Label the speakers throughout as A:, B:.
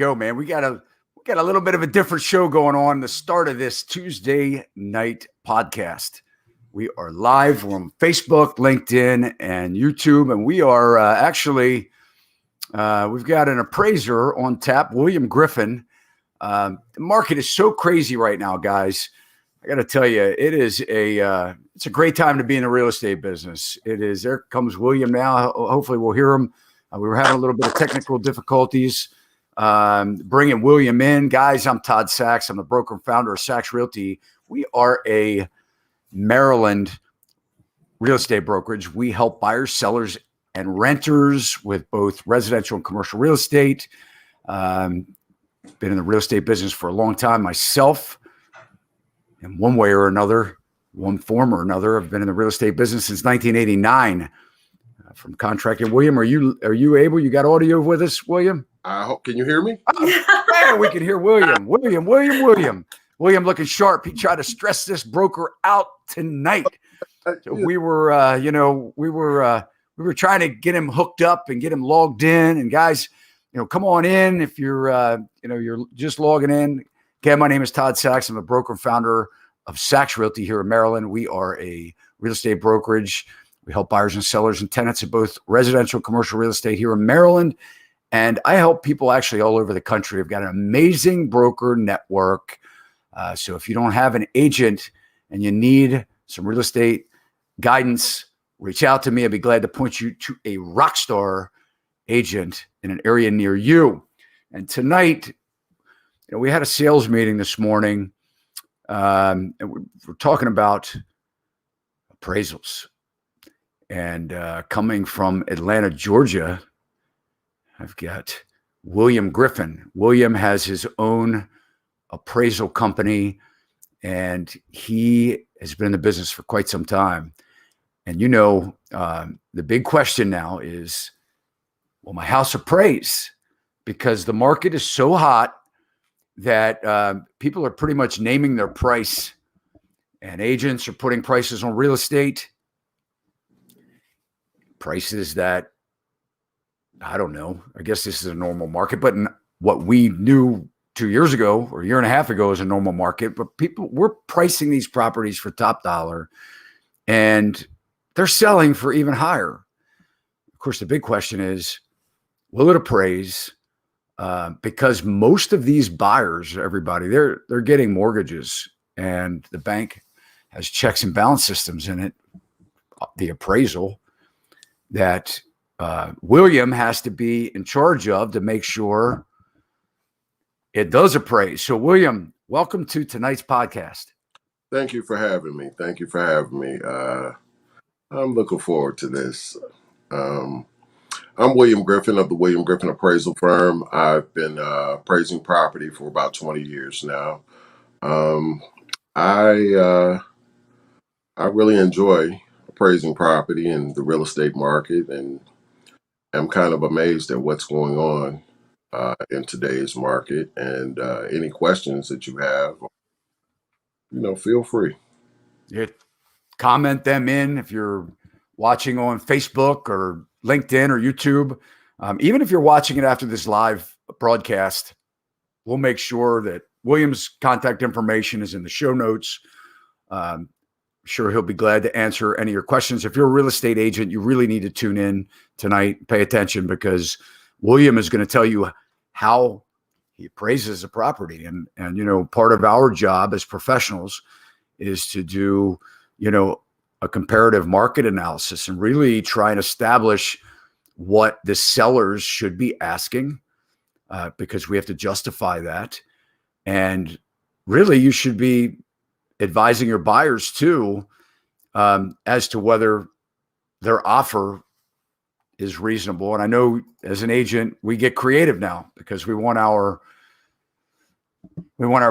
A: go, man. We got a little bit of a different show going on. The start of this Tuesday night podcast. We are live. We're on Facebook, LinkedIn, and YouTube, and we are we've got an appraiser on tap, William Griffin. The market is so crazy right now, guys. I got to tell you, it's a great time to be in the real estate business. It is. There comes William now. Hopefully, we'll hear him. We were having a little bit of technical difficulties bringing William in. Guys, I'm Todd Sachs. I'm the broker and founder of Sachs Realty. We are a Maryland real estate brokerage. We help buyers, sellers, and renters with both residential and commercial real estate. Been in the real estate business for a long time myself. In one way or another, one form or another, I've been in the real estate business since 1989. From contracting. William, are you able? You got audio with us, William?
B: I hope. Can you hear me?
A: Oh, man, we can hear William. William looking sharp. He tried to stress this broker out tonight. So we were trying to get him hooked up and get him logged in. And guys, come on in if you're just logging in. Okay, my name is Todd Sachs. I'm the broker and founder of Sachs Realty here in Maryland. We are a real estate brokerage. We help buyers and sellers and tenants of both residential and commercial real estate here in Maryland. And I help people actually all over the country. I've got an amazing broker network. So if you don't have an agent and you need some real estate guidance, reach out to me. I'd be glad to point you to a rock star agent in an area near you. And tonight, we had a sales meeting this morning, and we're talking about appraisals. And coming from Atlanta, Georgia, I've got William Griffin. William has his own appraisal company, and he has been in the business for quite some time. And the big question now is, will my house appraise? Because the market is so hot that people are pretty much naming their price, and agents are putting prices on real estate. Prices that, I don't know, I guess this is a normal market, but what we knew 2 years ago or a year and a half ago is a normal market, but we're pricing these properties for top dollar and they're selling for even higher. Of course, the big question is, will it appraise? Because most of these buyers, everybody, they're getting mortgages and the bank has checks and balance systems in it, the appraisal, that William has to be in charge of to make sure it does appraise. So, William, welcome to tonight's podcast.
B: Thank you for having me. I'm looking forward to this. I'm William Griffin of the William Griffin Appraisal Firm. I've been appraising property for about 20 years now. I really enjoy appraising property in the real estate market, and I'm kind of amazed at what's going on in today's market. And any questions that you have, feel free.
A: Yeah, comment them in if you're watching on Facebook or LinkedIn or YouTube. Even if you're watching it after this live broadcast, we'll make sure that William's contact information is in the show notes. Sure, he'll be glad to answer any of your questions. If you're a real estate agent, you really need to tune in tonight, pay attention, because William is going to tell you how he appraises a property. And part of our job as professionals is to do, a comparative market analysis and really try and establish what the sellers should be asking, because we have to justify that. And really, you should be advising your buyers too, as to whether their offer is reasonable. And I know as an agent, we get creative now because we want our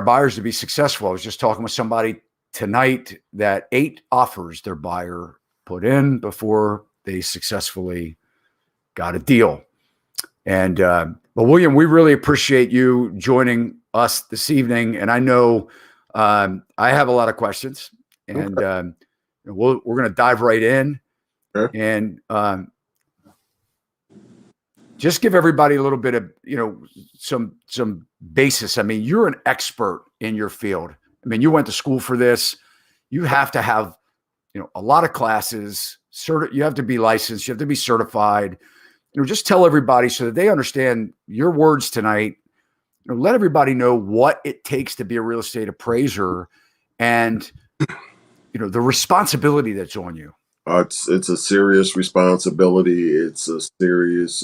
A: buyers to be successful. I was just talking with somebody tonight that 8 offers their buyer put in before they successfully got a deal. And, but William, we really appreciate you joining us this evening. And I know I have a lot of questions, and we're going to dive right in.
B: Sure.
A: And just give everybody a little bit of, some basis. I mean, you're an expert in your field. I mean, you went to school for this. You have to have, a lot of classes. You have to be licensed. You have to be certified. Just tell everybody so that they understand your words tonight. Let everybody know what it takes to be a real estate appraiser and, the responsibility that's on you.
B: It's a serious responsibility. It's a serious,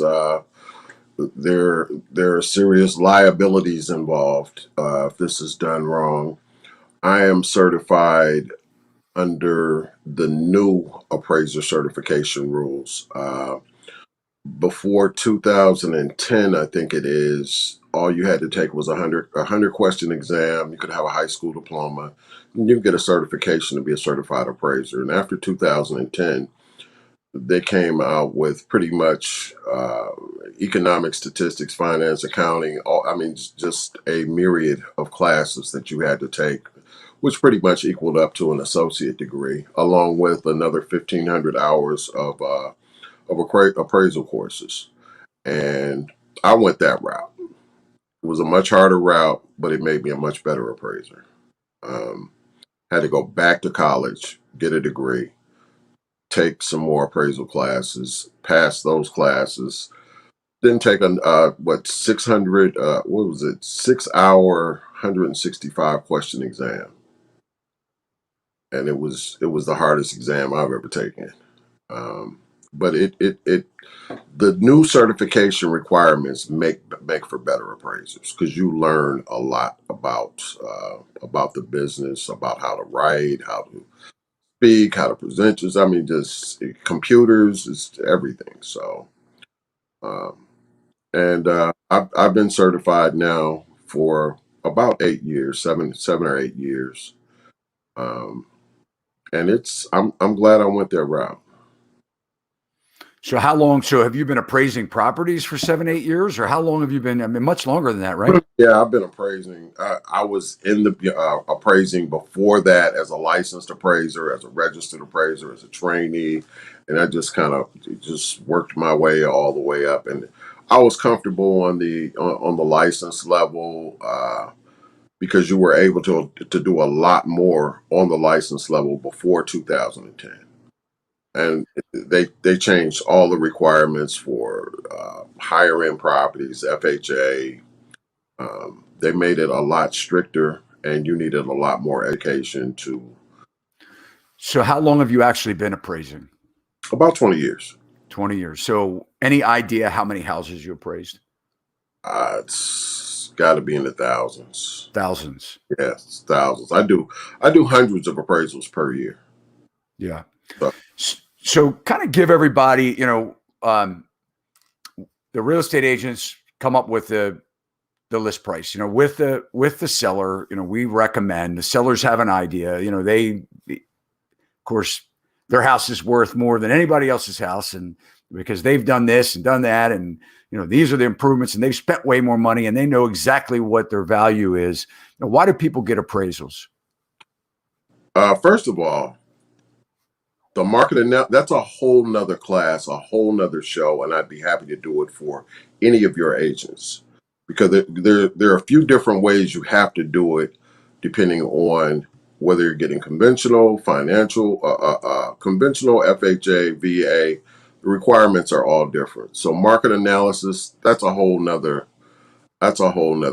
B: there are serious liabilities involved if this is done wrong. I am certified under the new appraiser certification rules. Before 2010, I think it is, all you had to take was a 100 question exam. You could have a high school diploma, and you could get a certification to be a certified appraiser. And after 2010, they came out with pretty much economic statistics, finance, accounting. Just a myriad of classes that you had to take, which pretty much equaled up to an associate degree, along with another 1,500 hours of appraisal courses. And I went that route. It was a much harder route, but it made me a much better appraiser. Um, Had to go back to college, get a degree, take some more appraisal classes, pass those classes, then take a 600 what was it, 6 hour 165 question exam, and it was the hardest exam I've ever taken. But the new certification requirements make for better appraisers because you learn a lot about the business, about how to write, how to speak, how to present yourself. I mean, just computers, it's everything. So, um, and I've been certified now for about 8 years, seven or 8 years, um, and I'm glad I went that route.
A: So how long? So have you been appraising properties for 7, 8 years, or how long have you been? I mean, much longer than that, right?
B: Yeah, I've been appraising. I was in the appraising before that as a licensed appraiser, as a registered appraiser, as a trainee, and I just kind of just worked my way all the way up. And I was comfortable on the license level because you were able to do a lot more on the license level before 2010. And they changed all the requirements for higher end properties, FHA. They made it a lot stricter, and you needed a lot more education to.
A: So how long have you actually been appraising?
B: About 20 years.
A: 20 years. So any idea how many houses you appraised?
B: It's got to be in the thousands.
A: Thousands.
B: Yes, thousands. I do hundreds of appraisals per year.
A: Yeah.
B: So,
A: So kind of give everybody, the real estate agents come up with the list price, with the seller, we recommend the sellers have an idea, of course, their house is worth more than anybody else's house. And because they've done this and done that, and, these are the improvements and they've spent way more money and they know exactly what their value is. Why do people get appraisals?
B: first of all, the market that's a whole nother class, a whole nother show, and I'd be happy to do it for any of your agents because there are a few different ways you have to do it depending on whether you're getting conventional, financial, conventional, FHA, VA. The requirements are all different. So market analysis, that's a whole nother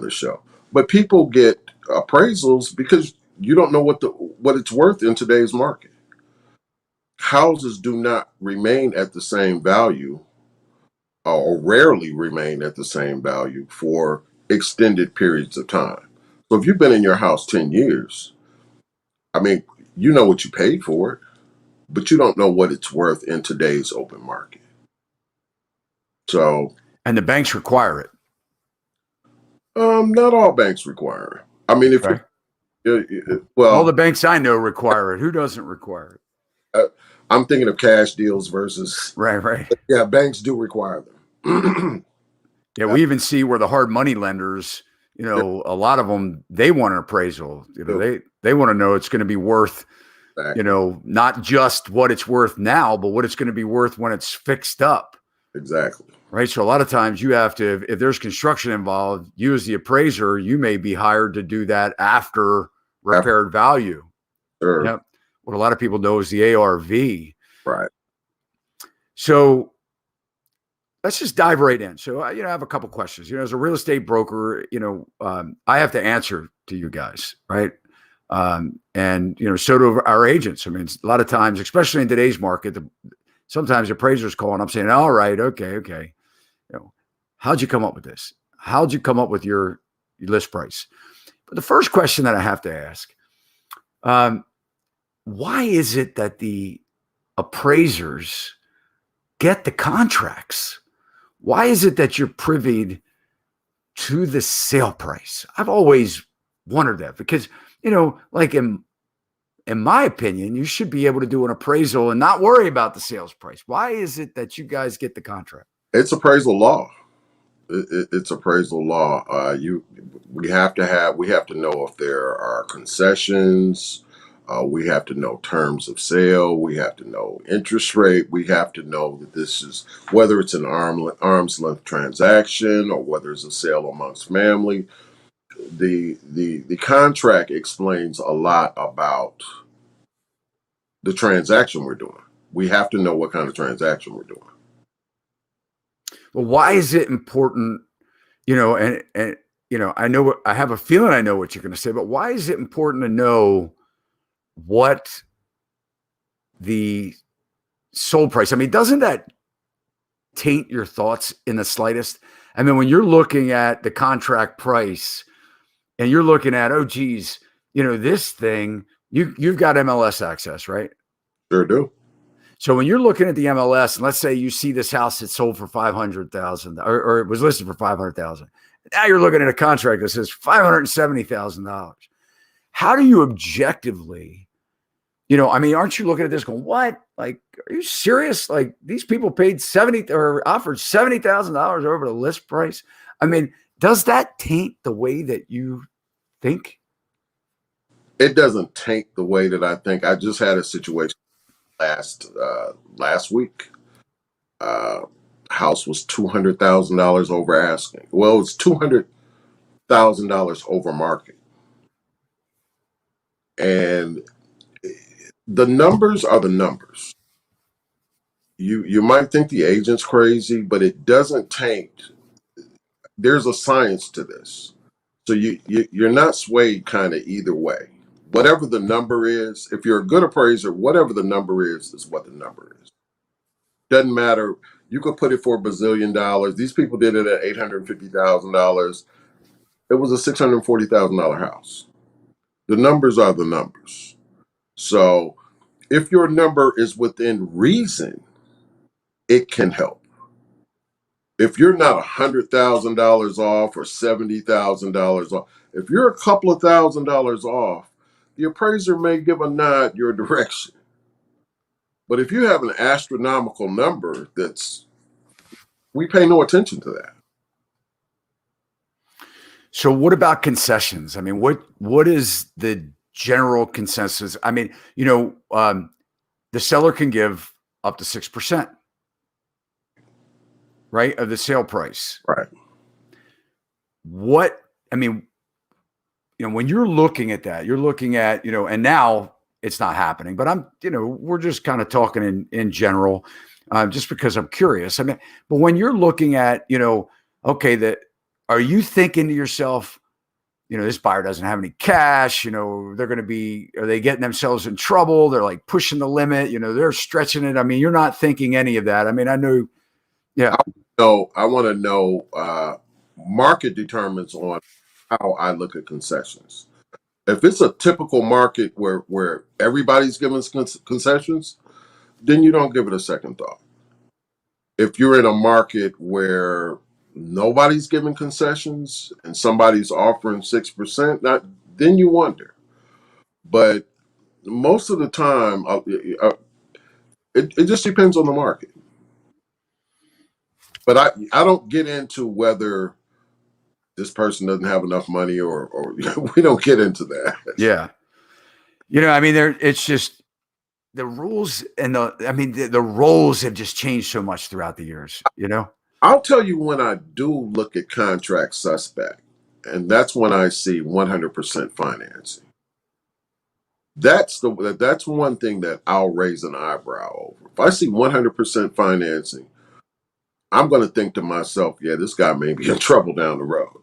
B: show. But people get appraisals because you don't know what it's worth in today's market. Houses do not remain at the same value or rarely remain at the same value for extended periods of time. So if you've been in your house 10 years, I mean, you know what you paid for it, but you don't know what it's worth in today's open market. So,
A: And the banks require it.
B: not all banks require it. I mean, if
A: Right.
B: well,
A: All the banks I know require it. Who doesn't require it?
B: I'm thinking of cash deals versus,
A: Right.
B: yeah, banks do require them.
A: Yeah, we even see where the hard money lenders, a lot of them, they want an appraisal. They want to know it's going to be worth, not just what it's worth now, but what it's going to be worth when it's fixed up.
B: Exactly.
A: right? So a lot of times you have to, if there's construction involved, you as the appraiser, you may be hired to do that after repaired value.
B: Sure.
A: Yep. What a lot of people know is the ARV.
B: Right.
A: So let's just dive right in. So, I have a couple questions. As a real estate broker, I have to answer to you guys, right? And so do our agents. I mean, a lot of times, especially in today's market, sometimes appraisers call and I'm saying, all right, okay. How'd you come up with this? How'd you come up with your list price? But the first question that I have to ask, why is it that the appraisers get the contracts? Why is it that you're privy to the sale price? I've always wondered that because, like in my opinion, you should be able to do an appraisal and not worry about the sales price. Why is it that you guys get the contract?
B: It's appraisal law. It's appraisal law. We have to know if there are concessions. We have to know terms of sale. We have to know interest rate. We have to know that this is whether it's an arm's length transaction or whether it's a sale amongst family. The contract explains a lot about the transaction we're doing. We have to know what kind of transaction we're doing.
A: Well, why is it important? I have a feeling I know what you're going to say, but why is it important to know what the sold price? I mean, doesn't that taint your thoughts in the slightest? I mean, when you're looking at the contract price and you're looking at, oh, geez, this thing, you've got MLS access, right?
B: Sure do.
A: So when you're looking at the MLS, and let's say you see this house that sold for $500,000 or it was listed for $500,000. Now you're looking at a contract that says $570,000. How do you objectively, aren't you looking at this going, what? Like, are you serious? Like these people paid offered $70,000 over the list price. I mean, does that taint the way that you think?
B: It doesn't taint the way that I think. I just had a situation last week. House was $200,000 over asking. Well, it's $200,000 over market, and the numbers are the numbers. You might think the agent's crazy, but it doesn't taint. There's a science to this, so you're not swayed kind of either way. Whatever the number is, if you're a good appraiser, whatever the number is what the number is. Doesn't matter. You could put it for $1 bazillion. These people did it at $850,000. It was a $640,000 house. The numbers are the numbers. So if your number is within reason, it can help. If you're not $100,000 off or $70,000 off, if you're a couple of $1,000s off, the appraiser may give a nod your direction. But if you have an astronomical number, we pay no attention to that.
A: So what about concessions? I mean, what is the general consensus? I mean, the seller can give up to 6%, right, of the sale price.
B: Right.
A: When you're looking at that, you're looking at, and now it's not happening, but we're just kind of talking in general, just because I'm curious. I mean, but when you're looking at, okay, are you thinking to yourself, this buyer doesn't have any cash, are they getting themselves in trouble? They're like pushing the limit, they're stretching it. I mean, you're not thinking any of that. I mean, I know. Yeah.
B: So I want to know, market determines on how I look at concessions. If it's a typical market where everybody's giving concessions, then you don't give it a second thought. If you're in a market where nobody's giving concessions and somebody's offering 6%, then you wonder. But most of the time, it just depends on the market. But I don't get into whether this person doesn't have enough money or we don't get into that.
A: Yeah. It's just the rules and the roles have just changed so much throughout the years,
B: I'll tell you when I do look at contract suspect, and that's when I see 100% financing. That's one thing that I'll raise an eyebrow over. If I see 100% financing, I'm going to think to myself, yeah, this guy may be in trouble down the road,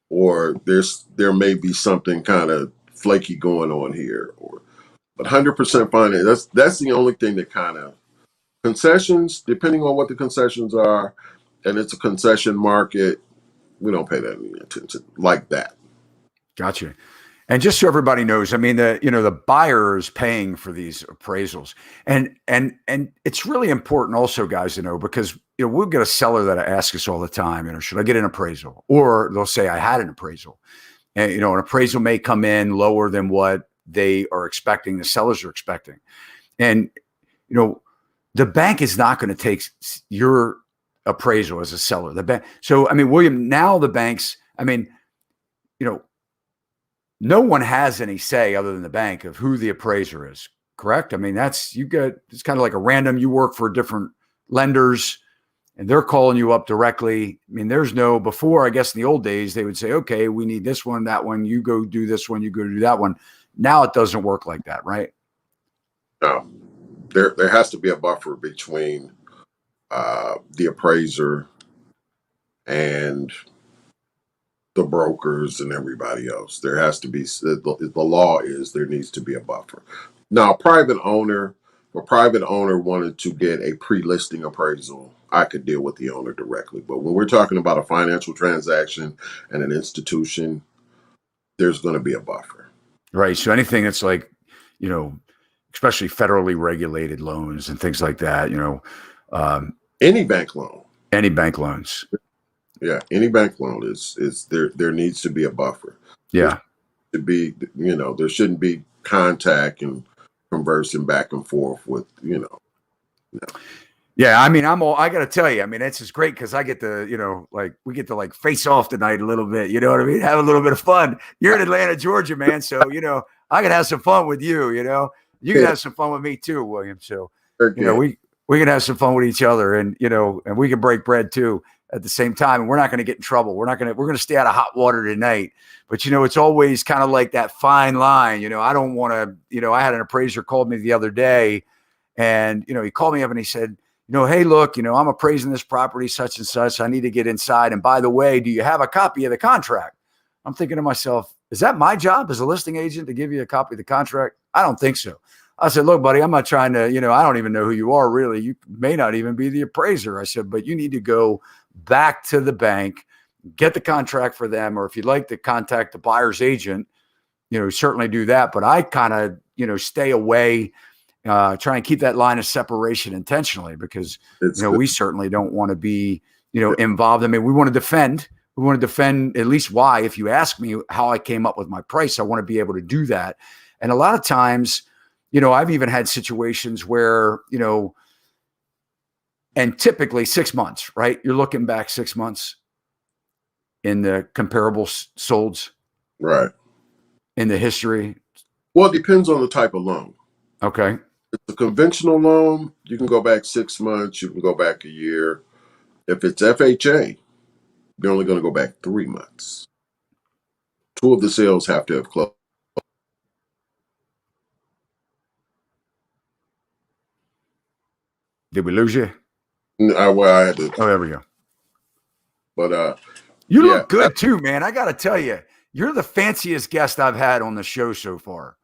B: or there may be something kind of flaky going on here. But 100% finance, that's the only thing that kind of concessions, depending on what the concessions are, and it's a concession market, we don't pay that any attention like that.
A: Gotcha. And just so everybody knows, I mean, the buyer is paying for these appraisals, and it's really important also, guys, to know, because we'll get a seller that asks us all the time, should I get an appraisal? Or they'll say, I had an appraisal, and an appraisal may come in lower than what they are expecting, the sellers are expecting, and the bank is not going to take your appraisal as a seller. The bank. So I mean, William, now the banks, I mean, no one has any say other than the bank of who the appraiser is, correct? I mean, it's kind of like a random, you work for different lenders and they're calling you up directly. I mean, before, I guess in the old days, they would say, okay, we need this one, that one, you go do this one, you go do that one. Now it doesn't work like that, right?
B: No, there has to be a buffer between the appraiser and the brokers and everybody else. There has to be, the law is there needs to be a buffer. Now, a private owner wanted to get a pre-listing appraisal, I could deal with the owner directly. But when we're talking about a financial transaction and an institution, there's going to be a buffer.
A: Right. So anything that's like, especially federally regulated loans and things like that,
B: any bank loan.
A: Any bank loans.
B: Yeah, any bank loan is there needs to be a buffer.
A: Yeah.
B: There shouldn't be contact and conversing back and forth with.
A: Yeah, I mean, I got to tell you, I mean, it's just great because I get to, we get to face off tonight a little bit, you know what I mean? Have a little bit of fun. You're in Atlanta, Georgia, man. So, I can have some fun with you, you can have some fun with me too, William. So, we can have some fun with each other and, and we can break bread too at the same time. And we're not going to get in trouble. We're going to stay out of hot water tonight, but it's always kind of like that fine line. I don't want to, I had an appraiser called me the other day and, he called me up and he said, hey, look, I'm appraising this property, such and such. I need to get inside. And by the way, do you have a copy of the contract? I'm thinking to myself, is that my job as a listing agent to give you a copy of the contract? I don't think so. I said, look, buddy, I'm not trying to, I don't even know who you are really. You may not even be the appraiser. I said, but you need to go back to the bank, get the contract for them. Or if you'd like to contact the buyer's agent, certainly do that. But I kind of, stay away, try and keep that line of separation intentionally because, we certainly don't want to be, involved. I mean, we want to defend at least why, if you ask me how I came up with my price, I want to be able to do that. And a lot of times, I've even had situations where, and typically 6 months, right? You're looking back 6 months in the comparable solds.
B: Right.
A: In the history.
B: Well, it depends on the type of loan.
A: Okay.
B: If it's a conventional loan, you can go back 6 months. You can go back a year. If it's FHA, you're only going to go back 3 months. 2 of the sales have to have closed.
A: Did we lose you?
B: I had to.
A: Oh, there we go.
B: But
A: you look good too, man. I got to tell you, you're the fanciest guest I've had on the show so far.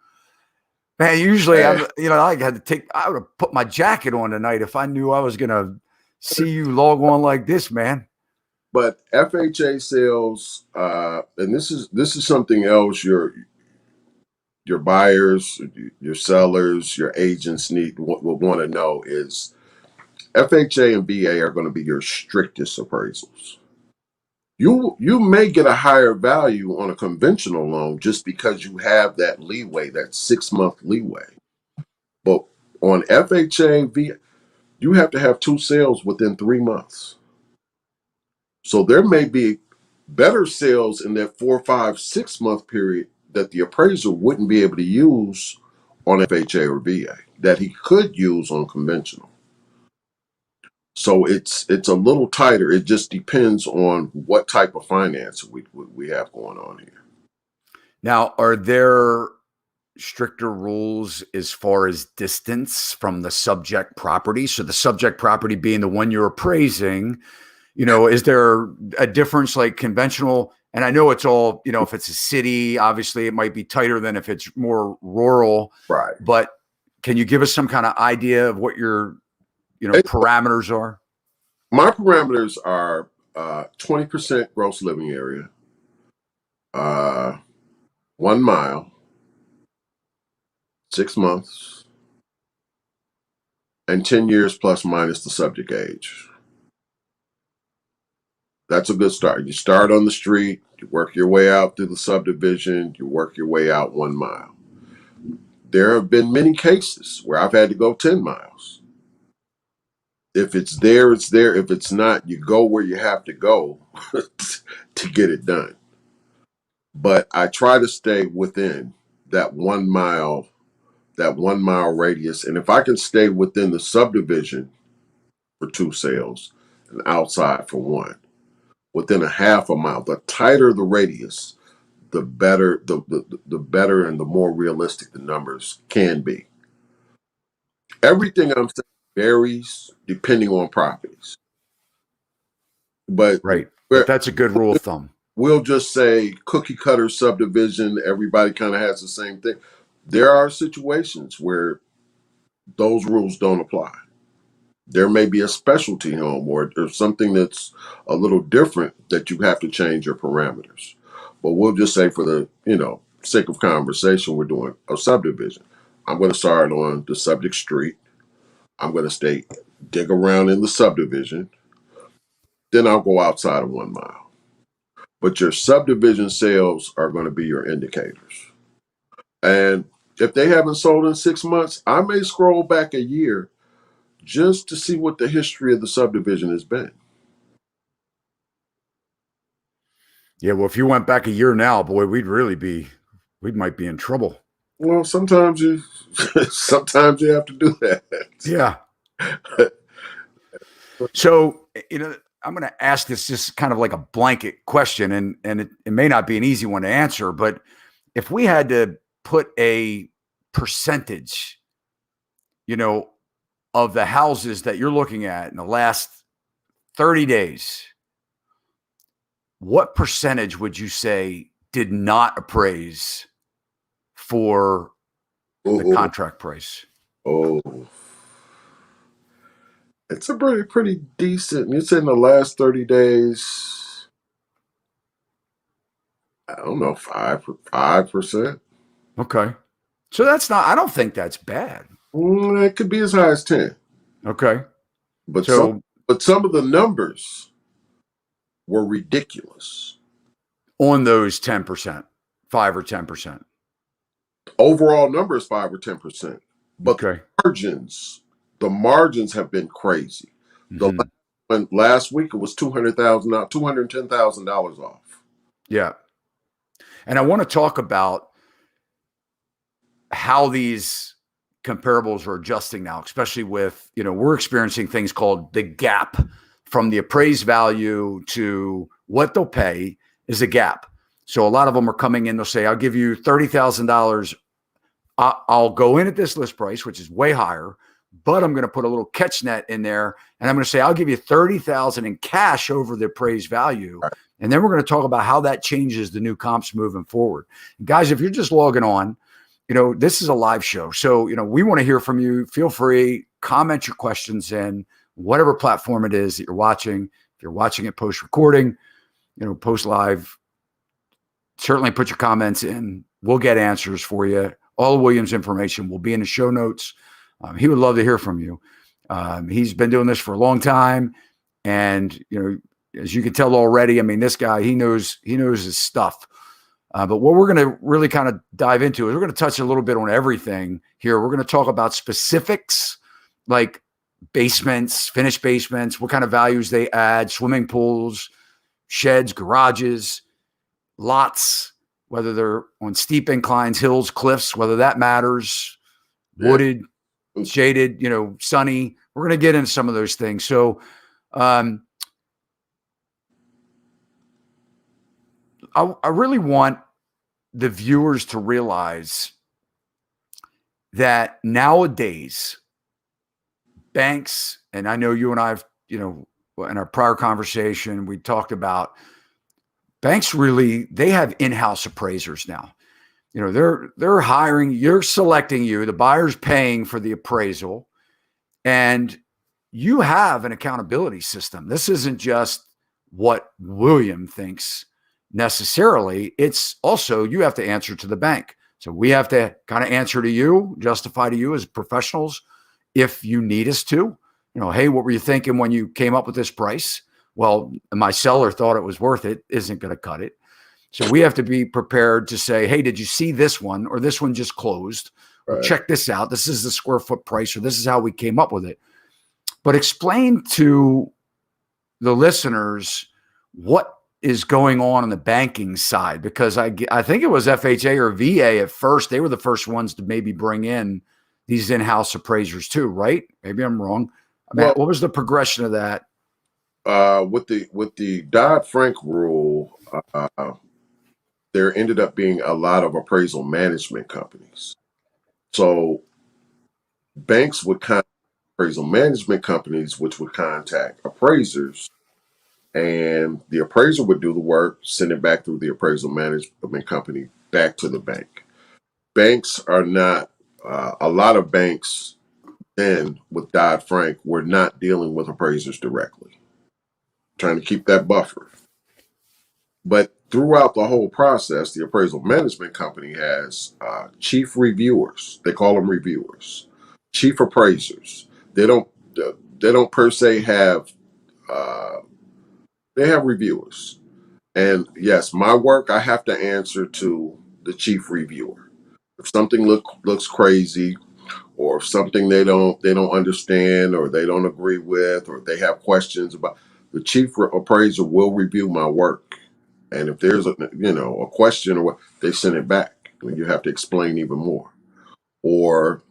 A: Man, usually I would have put my jacket on tonight if I knew I was going to see you log on like this, man.
B: But FHA sales, and this is something else your buyers, your sellers, your agents will want to know is FHA and VA are going to be your strictest appraisals. You may get a higher value on a conventional loan just because you have that leeway, that 6 month leeway. But on FHA, VA, you have to have 2 sales within 3 months. So there may be better sales in that 4, 5, 6 month period that the appraiser wouldn't be able to use on FHA or VA that he could use on conventional. So it's a little tighter. It just depends on what type of finance we have going on here.
A: Now, are there stricter rules as far as distance from the subject property? So the subject property being the one you're appraising, is there a difference like conventional? And I know it's all, if it's a city, obviously it might be tighter than if it's more rural,
B: Right.
A: but can you give us some kind of idea of what your, parameters are?
B: My parameters are 20% gross living area, 1 mile, 6 months, and 10 years plus minus the subject age. That's a good start. You start on the street, you work your way out through the subdivision, you work your way out 1 mile. There have been many cases where I've had to go 10 miles. If it's there, it's there. If it's not, you go where you have to go to get it done. But I try to stay within that 1 mile, radius. And if I can stay within the subdivision for 2 sales and outside for 1, within a half a mile, the tighter the radius, the better, the better and the more realistic the numbers can be. Everything I'm saying varies depending on properties. But
A: Right. But that's a good rule of thumb.
B: we'll just say cookie cutter subdivision, everybody kind of has the same thing. There are situations where those rules don't apply. There may be a specialty home or something that's a little different that you have to change your parameters. But we'll just say for the, sake of conversation, we're doing a subdivision. I'm going to start on the subject street. I'm going to dig around in the subdivision. Then I'll go outside of 1 mile. But your subdivision sales are going to be your indicators. And if they haven't sold in 6 months, I may scroll back a year just to see what the history of the subdivision has been.
A: Yeah, well, if you went back a year now, boy, we might be in trouble.
B: Well, sometimes you have to do that.
A: Yeah. So, I'm going to ask this just kind of like a blanket question, and it may not be an easy one to answer, but if we had to put a percentage, of the houses that you're looking at in the last 30 days, what percentage would you say did not appraise for the contract price?
B: Oh, it's a pretty decent. It's in the last 30 days. I don't know, 5%.
A: Okay. So I don't think that's bad.
B: It could be as high as 10.
A: Okay.
B: But some of the numbers were ridiculous.
A: On those 10%, 5 or 10%.
B: Overall number is 5 or 10%. But
A: okay.
B: the margins have been crazy. Last week it was $210,000 off.
A: Yeah. And I want to talk about how these comparables are adjusting now, especially with, we're experiencing things called the gap from the appraised value to what they'll pay is a gap. So a lot of them are coming in, they'll say, I'll give you $30,000. I'll go in at this list price, which is way higher, but I'm going to put a little catch net in there. And I'm going to say, I'll give you $30,000 in cash over the appraised value. Right. And then we're going to talk about how that changes the new comps moving forward. And guys, if you're just logging on, this is a live show. So, we want to hear from you. Feel free, comment your questions in whatever platform it is that you're watching. If you're watching it post recording, post live, certainly put your comments in. We'll get answers for you. All of William's information will be in the show notes. He would love to hear from you. He's been doing this for a long time. And, as you can tell already, this guy, he knows his stuff. But what we're going to really kind of dive into is we're going to touch a little bit on everything here. We're going to talk about specifics like basements, finished basements, what kind of values they add, swimming pools, sheds, garages, lots, whether they're on steep inclines, hills, cliffs, whether that matters, wooded, shaded, sunny, We're going to get into some of those things. So, I really want the viewers to realize that nowadays banks, and I know you and I've, in our prior conversation, we talked about banks really, they have in-house appraisers now. They're hiring, you're selecting you, the buyer's paying for the appraisal, and you have an accountability system. This isn't just what William thinks necessarily. It's also, you have to answer to the bank. So we have to kind of answer to you, justify to you as professionals if you need us to. Hey, what were you thinking when you came up with this price? Well, my seller thought it was worth it, isn't going to cut it. So we have to be prepared to say, hey, did you see this one? Or this one just closed. Or check this out. This is the square foot price, or this is how we came up with it. But explain to the listeners what is going on the banking side, because I think it was FHA or VA at first. They were the first ones to maybe bring in these in-house appraisers too, right? Maybe I'm wrong. Matt, what was the progression of that?
B: With the Dodd-Frank rule, there ended up being a lot of appraisal management companies. So banks would contact appraisal management companies, which would contact appraisers, and the appraiser would do the work, send it back through the appraisal management company back to the bank. Banks are not, a lot of banks then with Dodd-Frank were not dealing with appraisers directly, trying to keep that buffer. But throughout the whole process, the appraisal management company has chief reviewers. They call them reviewers, chief appraisers. They don't per se have. They have reviewers, and yes, my work, I have to answer to the chief reviewer. If something looks crazy, or if something they don't understand, or they don't agree with, or they have questions about, the chief appraiser will review my work. And if there's a question or what, they send it back. And you have to explain even more. Or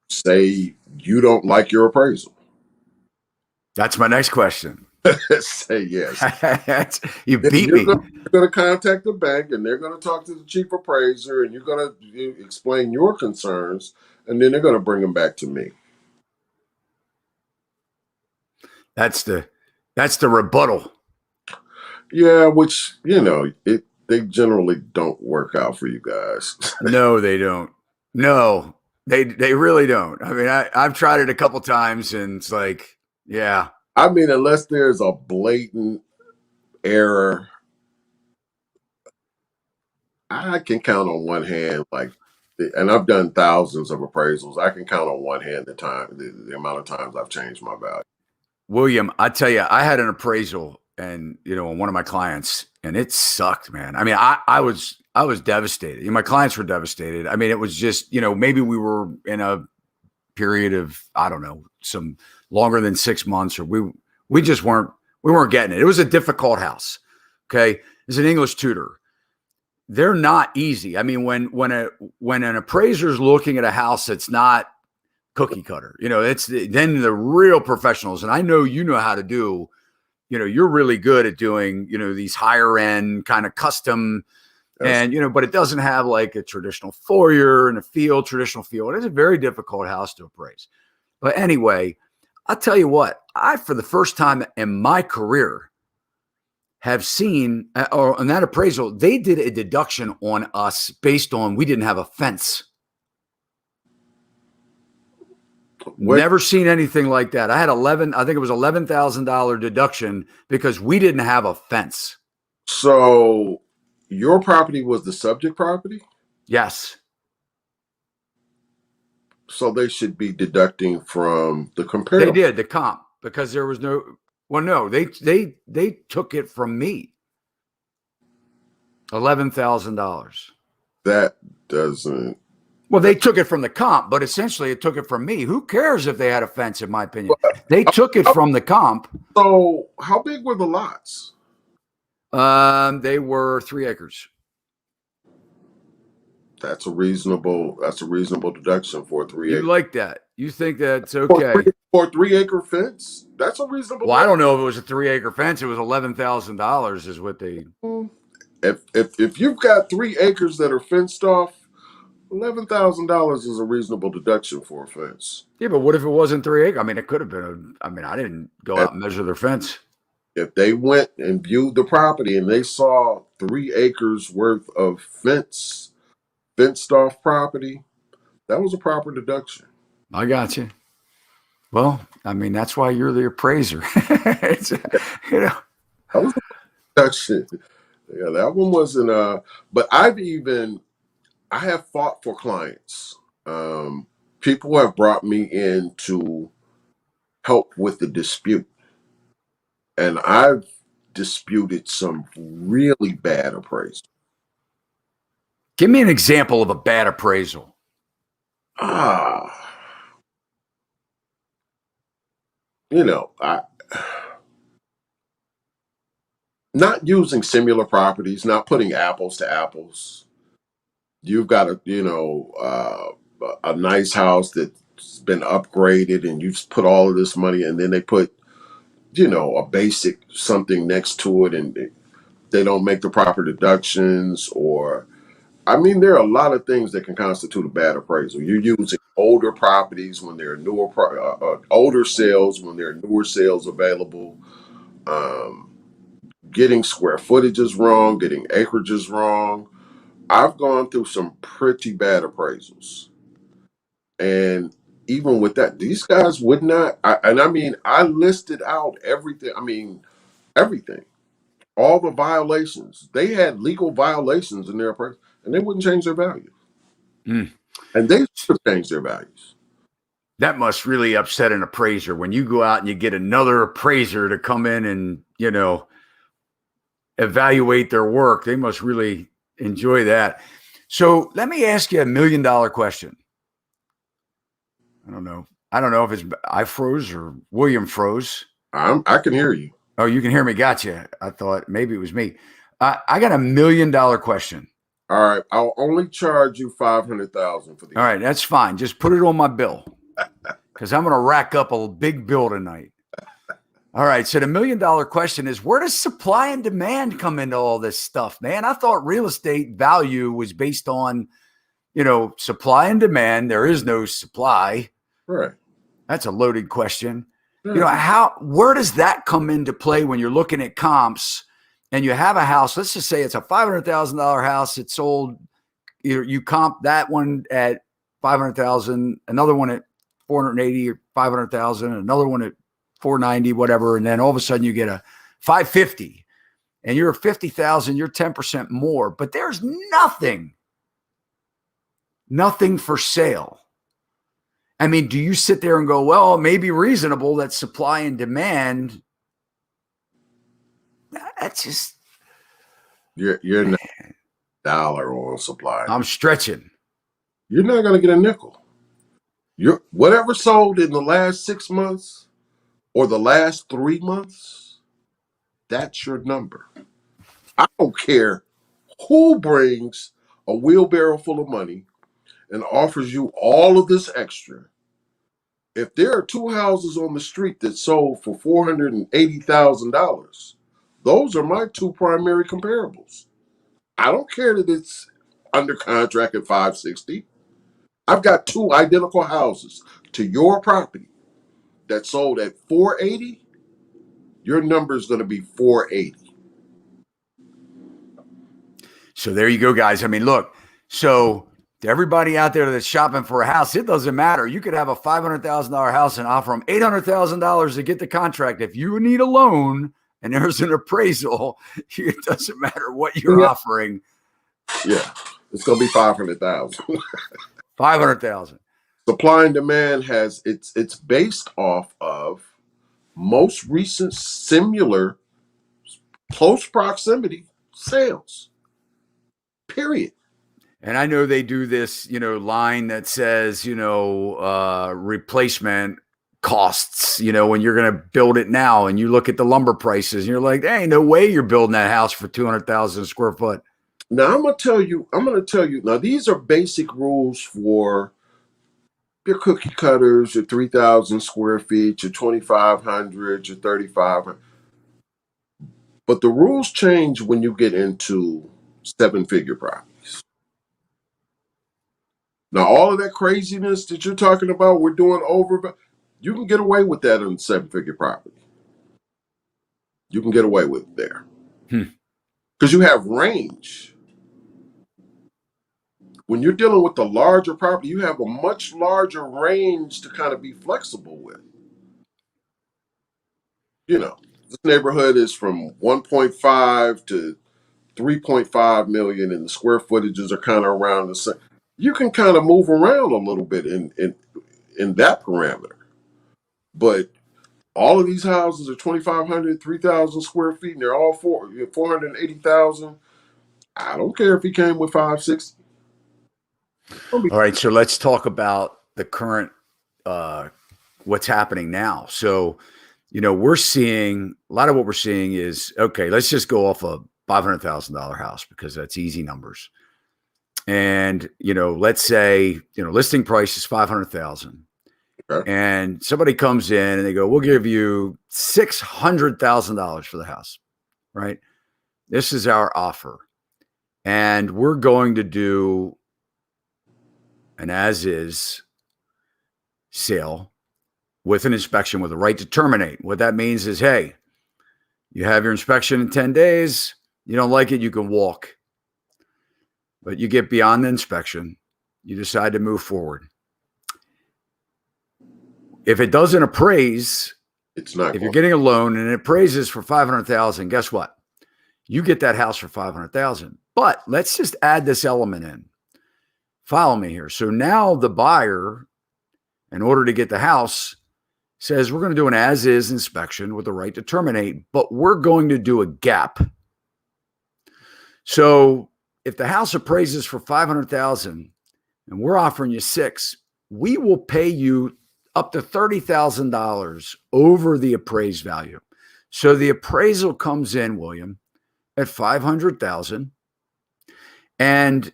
B: say you don't like your appraisal.
A: That's my next question.
B: Say yes.
A: You beat me.
B: You're going to contact the bank, and they're going to talk to the chief appraiser, and you're going to explain your concerns, and then they're going to bring them back to me.
A: That's the rebuttal.
B: Yeah, which, they generally don't work out for you guys.
A: No, they don't. No, they really don't. I mean, I've tried it a couple times, and it's like, yeah.
B: I mean, unless there's a blatant error, I can count on one hand, and I've done thousands of appraisals. I can count on one hand the amount of times I've changed my value.
A: William, I tell you, I had an appraisal, and on one of my clients, and it sucked, man. I mean, I was devastated. My clients were devastated. I mean, it was just, maybe we were in a period of, I don't know, some longer than 6 months, or we just weren't getting it. It was a difficult house. Okay. It's an English tutor. They're not easy. I mean, when an appraiser's looking at a house that's not cookie cutter, it's then the real professionals. And I know, how to do, you're really good at doing, these higher end kind of custom, and, but it doesn't have like a traditional foyer and a traditional field. It's a very difficult house to appraise. But anyway, I'll tell you what, I, for the first time in my career, have seen, or on that appraisal, they did a deduction on us based on we didn't have a fence. Never seen anything like that. I had I think it was $11,000 deduction because we didn't have a fence.
B: So your property was the subject property?
A: Yes.
B: So they should be deducting from the comparable.
A: They did the comp because there was no. Well, no, they took it from me. $11,000.
B: That doesn't.
A: Well, they took it from the comp, but essentially it took it from me. Who cares if they had a fence, in my opinion? They took it from the comp.
B: So how big were the lots?
A: They were 3 acres.
B: That's a reasonable deduction for a 3 acre.
A: You like that. You think that's
B: For
A: okay?
B: for a 3-acre fence, that's a reasonable
A: Well, I
B: number.
A: don't know if it was a 3-acre fence. It was $11,000 is what they.
B: If you've got 3 acres that are fenced off, $11,000 is a reasonable deduction for a fence.
A: Yeah, but what if it wasn't 3 acres? I mean, it could have been. I mean, I didn't go
B: And
A: out and measure their fence.
B: if they went and viewed the property and they saw 3 acres worth of fenced off property, that was a proper deduction.
A: I got you. Well, I mean, that's why you're the appraiser. It's, you know,
B: That was a deduction. Yeah, that one wasn't. But I have fought for clients. People have brought me in to help with the dispute, and I've disputed some really bad appraisal.
A: give me an example of a bad appraisal.
B: Ah, you know, I not using similar properties, not putting apples to apples. You've got a nice house that's been upgraded, and you've put all of this money, and then they put a basic something next to it, and they don't make the proper deductions. Or I mean, there are a lot of things that can constitute a bad appraisal. You're using older properties when there are older sales when there are newer sales available. Um, Getting square footages wrong, getting acreages wrong. I've gone through some pretty bad appraisals, and even with that, these guys would not. I listed out everything. I mean, everything, all the violations. They had legal violations in their appraisal, and they wouldn't change their value,
A: Mm.
B: and they should change their values.
A: That must really upset an appraiser when you go out and you get another appraiser to come in and, evaluate their work. They must really enjoy that. So let me ask you $1,000,000 question. I don't know. I don't know if it's I froze or William froze.
B: I can hear you.
A: Oh, you can hear me. Gotcha. I thought maybe it was me. I got $1,000,000 question.
B: All right, I'll only charge you $500,000 for the.
A: All right, that's fine. Just put it on my bill because I'm going to rack up a big bill tonight. All right. So the $1,000,000 question is, where does supply and demand come into all this stuff, man? I thought real estate value was based on, supply and demand. There is no supply.
B: Right.
A: That's a loaded question.
B: Yeah.
A: Where does that come into play when you're looking at comps and you have a house? Let's just say it's a $500,000 house. It's sold. You comp that one at 500,000, another one at 480 or 500,000, another one at 490, whatever. And then all of a sudden you get a 550 and you're 50,000, you're 10% more, but there's nothing for sale. I mean, do you sit there and go, well, it may be reasonable that supply and demand, that's just,
B: You're not dollar on supply.
A: I'm stretching.
B: You're not going to get a nickel. Whatever sold in the last 6 months or the last 3 months, that's your number. I don't care who brings a wheelbarrow full of money and offers you all of this extra. If there are 2 houses on the street that sold for $480,000, those are my 2 primary comparables. I don't care that it's under contract at 560. I've got 2 identical houses to your property that sold at 480. Your number is going to be 480.
A: So there you go, guys. I mean, look, so to everybody out there that's shopping for a house, it doesn't matter. You could have a $500,000 house and offer them $800,000 to get the contract. If you need a loan and there's an appraisal, it doesn't matter what you're offering.
B: Yeah, it's going to be 500,000.
A: 500,000.
B: Supply and demand it's based off of most recent similar close proximity sales. Period.
A: And I know they do this, line that says, replacement costs, when you're going to build it now and you look at the lumber prices and you're like, there ain't no way you're building that house for 200,000 square foot.
B: Now I'm going to tell you, now these are basic rules for, your cookie cutters, your 3,000 square feet, your 2,500, your 3,500. But the rules change when you get into seven-figure properties. Now, all of that craziness that you're talking about, we're doing over, you can get away with that on seven-figure property. You can get away with it there. Because you have range. When you're dealing with the larger property, you have a much larger range to kind of be flexible with. You know, this neighborhood is from 1.5 to 3.5 million, and the square footages are kind of around the same. You can kind of move around a little bit in that parameter. But all of these houses are 2,500, 3,000 square feet, and they're all 480,000. I don't care if he came with 560.
A: All right, so let's talk about the current what's happening now. So, we're seeing a lot of what we're seeing is, okay, let's just go off a $500,000 house because that's easy numbers. And, let's say, listing price is 500,000.
B: Okay.
A: And somebody comes in and they go, we'll give you $600,000 for the house, right? This is our offer. And we're going to do an as-is sale with an inspection with a right to terminate. What that means is, hey, you have your inspection in 10 days. You don't like it, you can walk. But you get beyond the inspection. You decide to move forward. If it doesn't appraise,
B: it's not.
A: If you're getting a loan and it appraises for 500,000, guess what? You get that house for 500,000. But let's just add this element in. Follow me here. So now the buyer, in order to get the house, says we're going to do an as-is inspection with the right to terminate, but we're going to do a gap. So if the house appraises for 500,000 and we're offering you 6, we will pay you up to $30,000 over the appraised value. So the appraisal comes in, William, at 500,000, and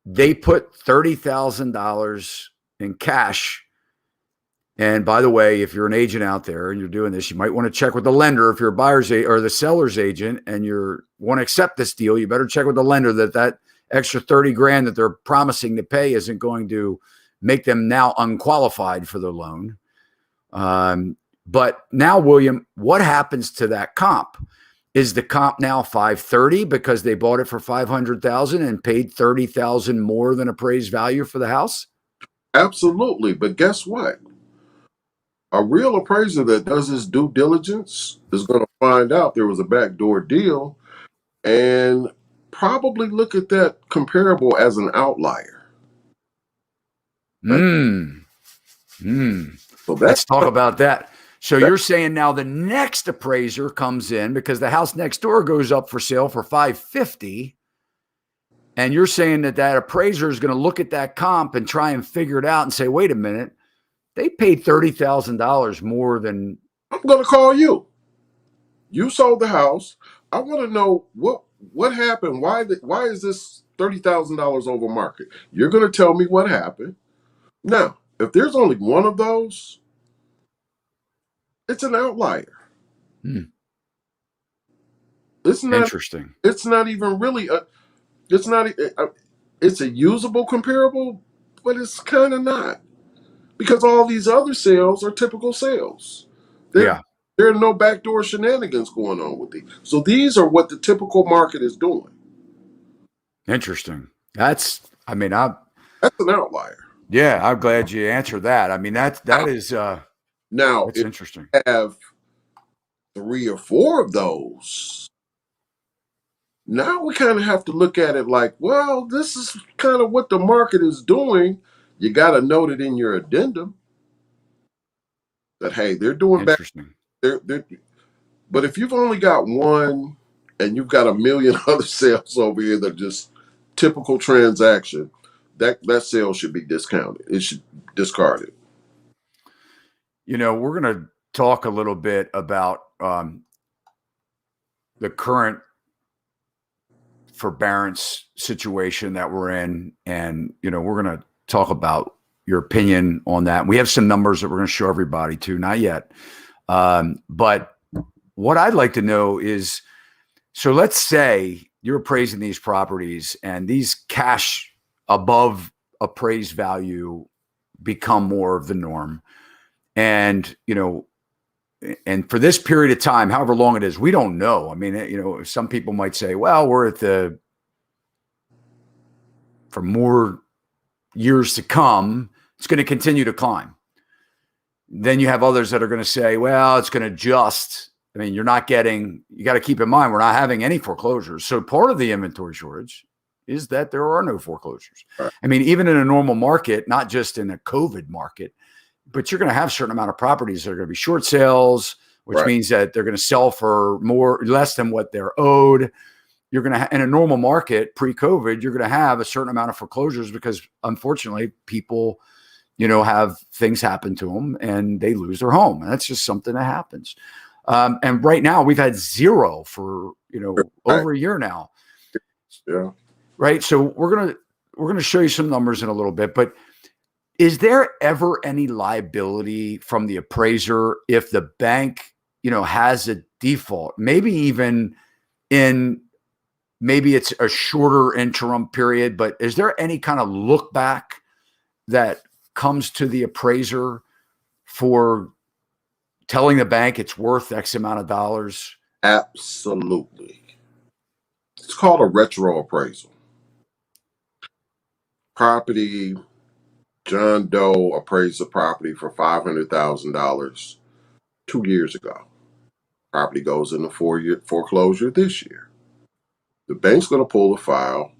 A: they put $30,000 in cash. And by the way, if you're an agent out there and you're doing this, you might want to check with the lender. If you're a buyer's or the seller's agent and you want to accept this deal, you better check with the lender that extra 30 grand that they're promising to pay isn't going to make them now unqualified for the loan. But now, William, what happens to that comp? Is the comp now 530 because they bought it for 500,000 and paid 30,000 more than appraised value for the house?
B: Absolutely. But guess what? A real appraiser that does his due diligence is going to find out there was a backdoor deal and probably look at that comparable as an outlier.
A: So let's talk about that. So you're saying now the next appraiser comes in because the house next door goes up for sale for 550. And you're saying that appraiser is going to look at that comp and try and figure it out and say, wait a minute, they paid $30,000 more than.
B: I'm going to call you. You sold the house. I want to know what happened. Why is this $30,000 over market? You're going to tell me what happened. Now, if there's only one of those, it's an outlier. It's not
A: interesting.
B: It's not even really it's a usable comparable, but it's kind of not, because all these other sales are typical sales. There are no backdoor shenanigans going on with these. So these are what the typical market is doing.
A: Interesting. That's an
B: outlier.
A: Yeah, I'm glad you answered that. I mean, that is
B: now
A: that's interesting.
B: Have 3 or 4 of those. Now we kind of have to look at it like, well, this is kind of what the market is doing. You got to note it in your addendum that, hey, they're doing
A: interesting.
B: But if you've only got one and you've got a million other sales over here that are just typical transaction, that sale should be discounted. It should be discarded.
A: We're going to talk a little bit about the current forbearance situation that we're in. And, we're going to talk about your opinion on that. We have some numbers that we're going to show everybody too, not yet. But what I'd like to know is, so let's say you're appraising these properties and these cash above appraised value become more of the norm. And, and for this period of time, however long it is, we don't know. I mean, some people might say, well, we're for more years to come, it's going to continue to climb. Then you have others that are going to say, well, it's going to adjust. I mean, you got to keep in mind, we're not having any foreclosures. So part of the inventory shortage is that there are no foreclosures.
B: Right.
A: I mean, even in a normal market, not just in a COVID market, but you're going to have a certain amount of properties that are going to be short sales, which
B: Right.
A: means that they're going to sell for less than what they're owed. You're going to, in a normal market pre-COVID, you're going to have a certain amount of foreclosures because unfortunately people, have things happen to them and they lose their home. And that's just something that happens. And right now we've had zero for, over a year now.
B: Yeah.
A: Right. So we're going to show you some numbers in a little bit, but is there ever any liability from the appraiser if the bank, has a default, maybe even maybe it's a shorter interim period, but is there any kind of look back that comes to the appraiser for telling the bank it's worth X amount of dollars?
B: Absolutely. It's called a retro appraisal. Property, John Doe appraised the property for $500,000 2 years ago. Property goes into foreclosure this year. The bank's going to pull the file.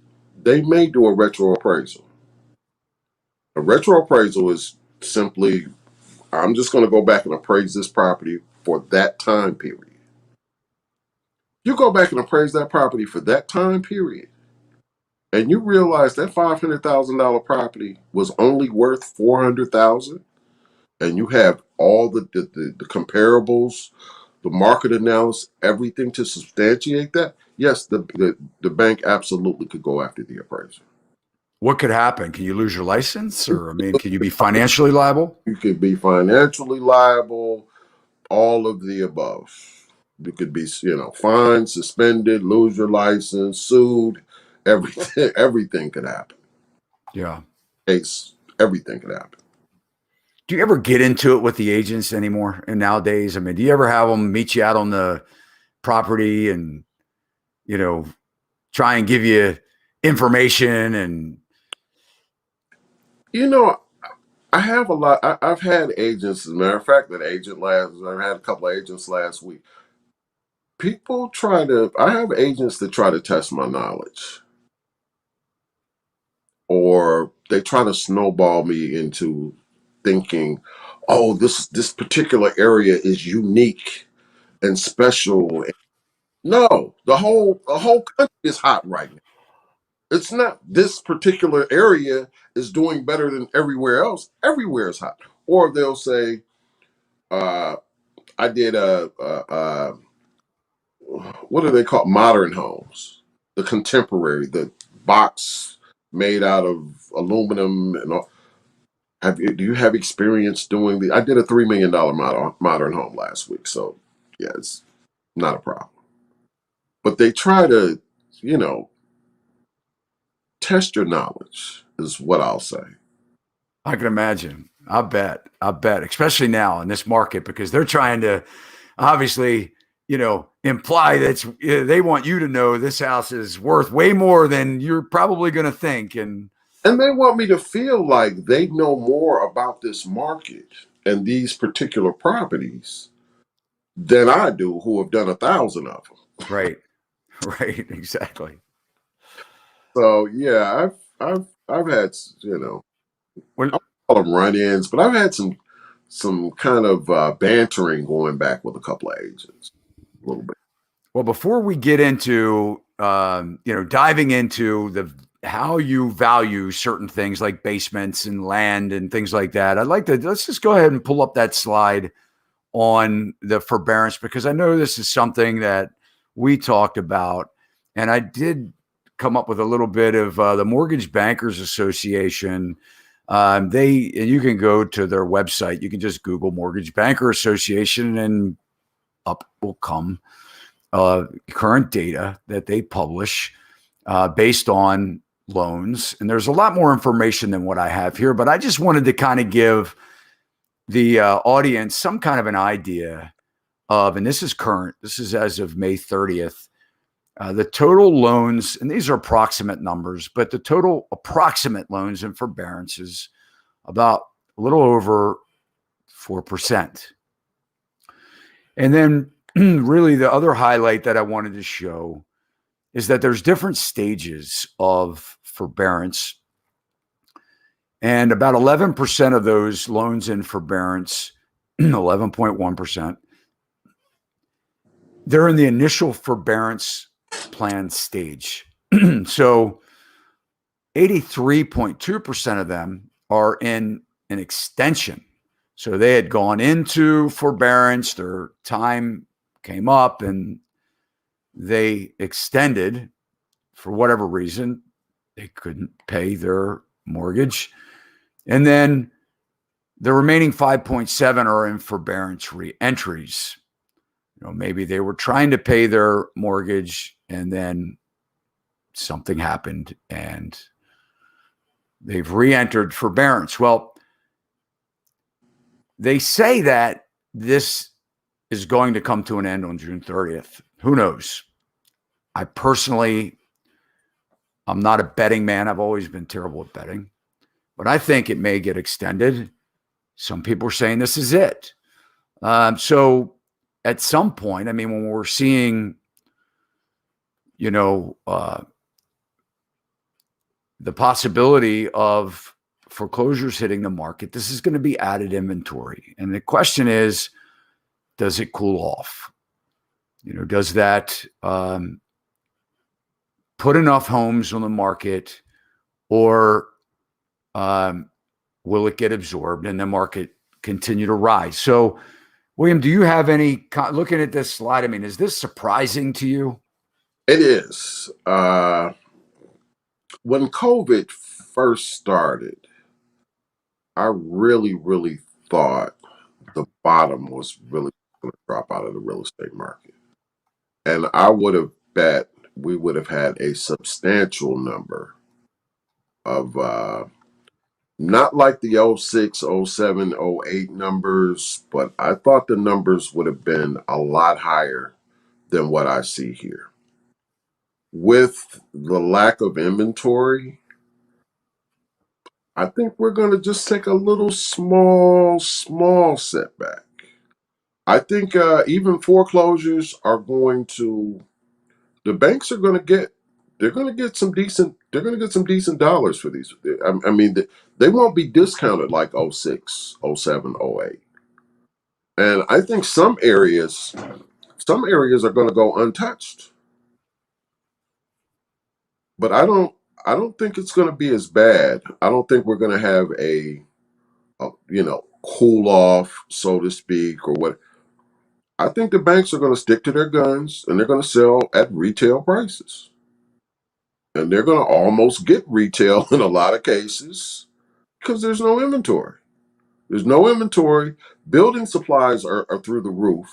B: They may do a retro appraisal. A retro appraisal is simply, I'm just going to go back and appraise this property for that time period. You go back and appraise that property for that time period, and you realize that $500,000 property was only worth $400,000, and you have all the comparables, the market analysis, everything to substantiate that. Yes, the bank absolutely could go after the appraiser.
A: What could happen? Can you lose your license, or can you be financially liable?
B: You could be financially liable, all of the above. You could be, fined, suspended, lose your license, sued. Everything, everything could happen.
A: Yeah.
B: Everything could happen.
A: Do you ever get into it with the agents anymore? And nowadays, I mean, do you ever have them meet you out on the property and, try and give you information? And,
B: I have a lot. I've had agents, as a matter of fact, I had a couple of agents last week. I have agents that try to test my knowledge, or they try to snowball me into thinking, oh, this particular area is unique and special. No, the whole country is hot right now. It's not this particular area is doing better than everywhere else. Everywhere is hot. Or they'll say, I did what do they call modern homes? The contemporary, the box made out of aluminum and all. Do you have experience doing I did a $3 million modern home last week. So yeah, it's not a problem. But they try to, test your knowledge is what I'll say.
A: I can imagine. I bet, especially now in this market, because they're trying to obviously, imply that they want you to know this house is worth way more than you're probably going to think. And
B: they want me to feel like they know more about this market and these particular properties than I do, who have done 1,000 of them.
A: Right. Right. Exactly.
B: So yeah, I've had,
A: Well,
B: I call them run-ins, but I've had some kind of bantering going back with a couple of agents a little bit.
A: Well, before we get into, diving into how you value certain things like basements and land and things like that, let's just go ahead and pull up that slide on the forbearance, because I know this is something that we talked about, and I did come up with a little bit of the Mortgage Bankers Association And you can go to their website. You can just Google Mortgage Banker Association, and up will come current data that they publish based on loans. And there's a lot more information than what I have here, but I just wanted to kind of give the audience some kind of an idea of, and this is current, this is as of May 30th, the total loans, and these are approximate numbers, but the total approximate loans and forbearance is about a little over 4%. And then really the other highlight that I wanted to show is that there's different stages of forbearance. And about 11% of those loans in forbearance, 11.1%, they're in the initial forbearance plan stage. So 83.2% of them are in an extension. So they had gone into forbearance, their time came up, and they extended for whatever reason. They couldn't pay their mortgage. And then the remaining 5.7 are in forbearance re-entries. Maybe they were trying to pay their mortgage and then something happened and they've re-entered forbearance. Well, they say that this is going to come to an end on June 30th. Who knows? I personally, I'm not a betting man. I've always been terrible at betting, but I think it may get extended. Some people are saying this is it. So at some point, I mean, when we're seeing, the possibility of foreclosures hitting the market, this is going to be added inventory. And the question is, does it cool off? Does that put enough homes on the market, or will it get absorbed and the market continue to rise? So, William, do you have any, looking at this slide, I mean, is this surprising to you?
B: It is. When COVID first started, I really, really thought the bottom was really going to drop out of the real estate market. And I would have bet we would have had a substantial number of, not like the '06, '07, '08 numbers, but I thought the numbers would have been a lot higher than what I see here. With the lack of inventory, I think we're going to just take a little small setback. I think even foreclosures are going to, the banks are going to get, they're going to get some decent, they're going to get some decent dollars for these. I mean, they won't be discounted like '06, '07, '08. And I think some areas are going to go untouched. But I don't think it's going to be as bad. I don't think we're going to have a cool off, so to speak, or what. I think the banks are going to stick to their guns and they're going to sell at retail prices. And they're going to almost get retail in a lot of cases because there's no inventory. There's no inventory. Building supplies are through the roof.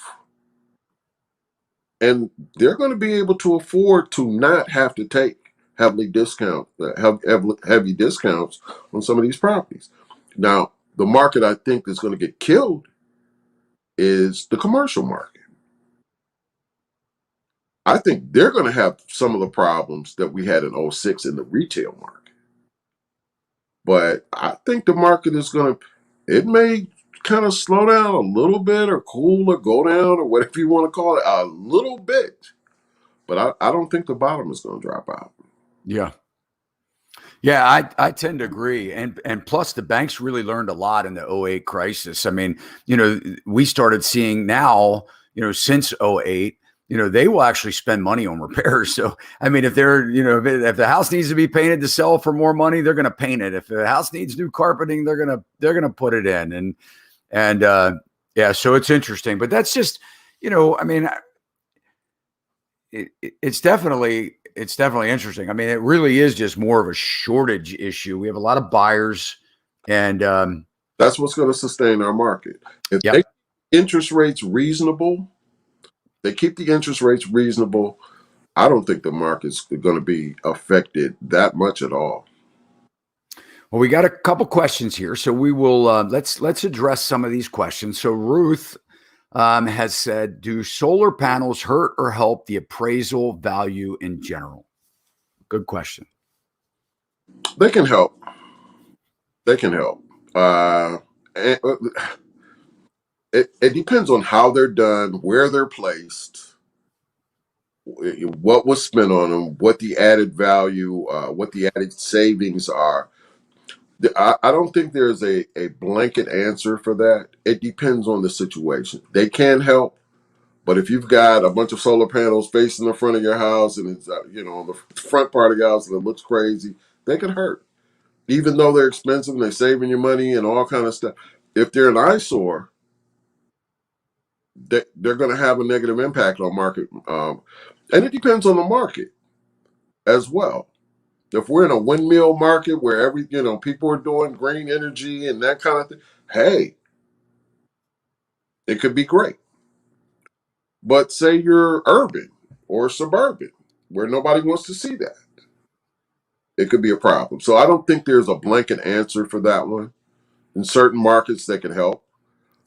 B: And they're going to be able to afford to not have to take heavy discounts on some of these properties. Now, the market I think that's going to get killed is the commercial market. I think they're going to have some of the problems that we had in '06 in the retail market. But I think the market is going to, it may kind of slow down a little bit or cool or go down or whatever you want to call it a little bit. But I don't think the bottom is going to drop out.
A: Yeah. Yeah, I tend to agree. And plus the banks really learned a lot in the '08 crisis. I mean, we started seeing now, since '08, they will actually spend money on repairs. So, I mean, if they're, if the house needs to be painted to sell for more money, they're going to paint it. If the house needs new carpeting, they're going to put it in. And yeah, so it's interesting, but that's just, I mean, it's definitely interesting. I mean, it really is just more of a shortage issue. We have a lot of buyers And
B: That's what's going to sustain our market. If they
A: yep.
B: interest rates reasonable, they keep the interest rates reasonable. I don't think the market's going to be affected that much at all.
A: Well, we got a couple questions here, so we will let's address some of these questions. So Ruth has said, "Do solar panels hurt or help the appraisal value in general?" Good question.
B: They can help. They can help. And, it depends on how they're done, where they're placed, what was spent on them, what the added value, what the added savings are. I don't think there's a blanket answer for that. It depends on the situation. They can help, but if you've got a bunch of solar panels facing the front of your house and it's on the front part of your house and it looks crazy, they can hurt. Even though they're expensive and they're saving you money and all kind of stuff. If they're an eyesore, they're going to have a negative impact on market. And it depends on the market as well. If we're in a windmill market where people are doing green energy and that kind of thing, hey, it could be great. But say you're urban or suburban where nobody wants to see that, it could be a problem. So I don't think there's a blanket answer for that one. In certain markets, they can help.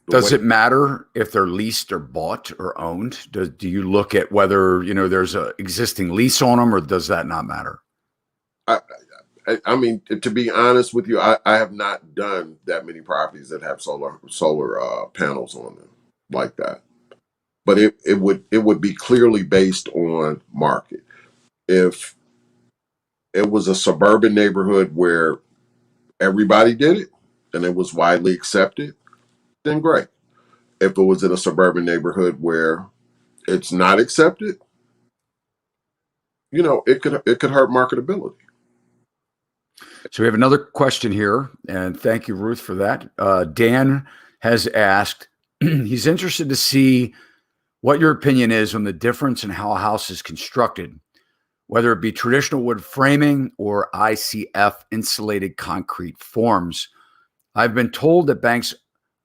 A: Does it matter if they're leased or bought or owned? Do you look at whether there's a existing lease on them, or does that not matter?
B: I mean, to be honest with you, I have not done that many properties that have solar panels on them like that. But it would be clearly based on market. If it was a suburban neighborhood where everybody did it and it was widely accepted, then great. If it was in a suburban neighborhood where it's not accepted, it could hurt marketability.
A: So we have another question here, and thank you, Ruth, for that. Dan has asked, he's interested to see what your opinion is on the difference in how a house is constructed, whether it be traditional wood framing or ICF insulated concrete forms. I've been told that banks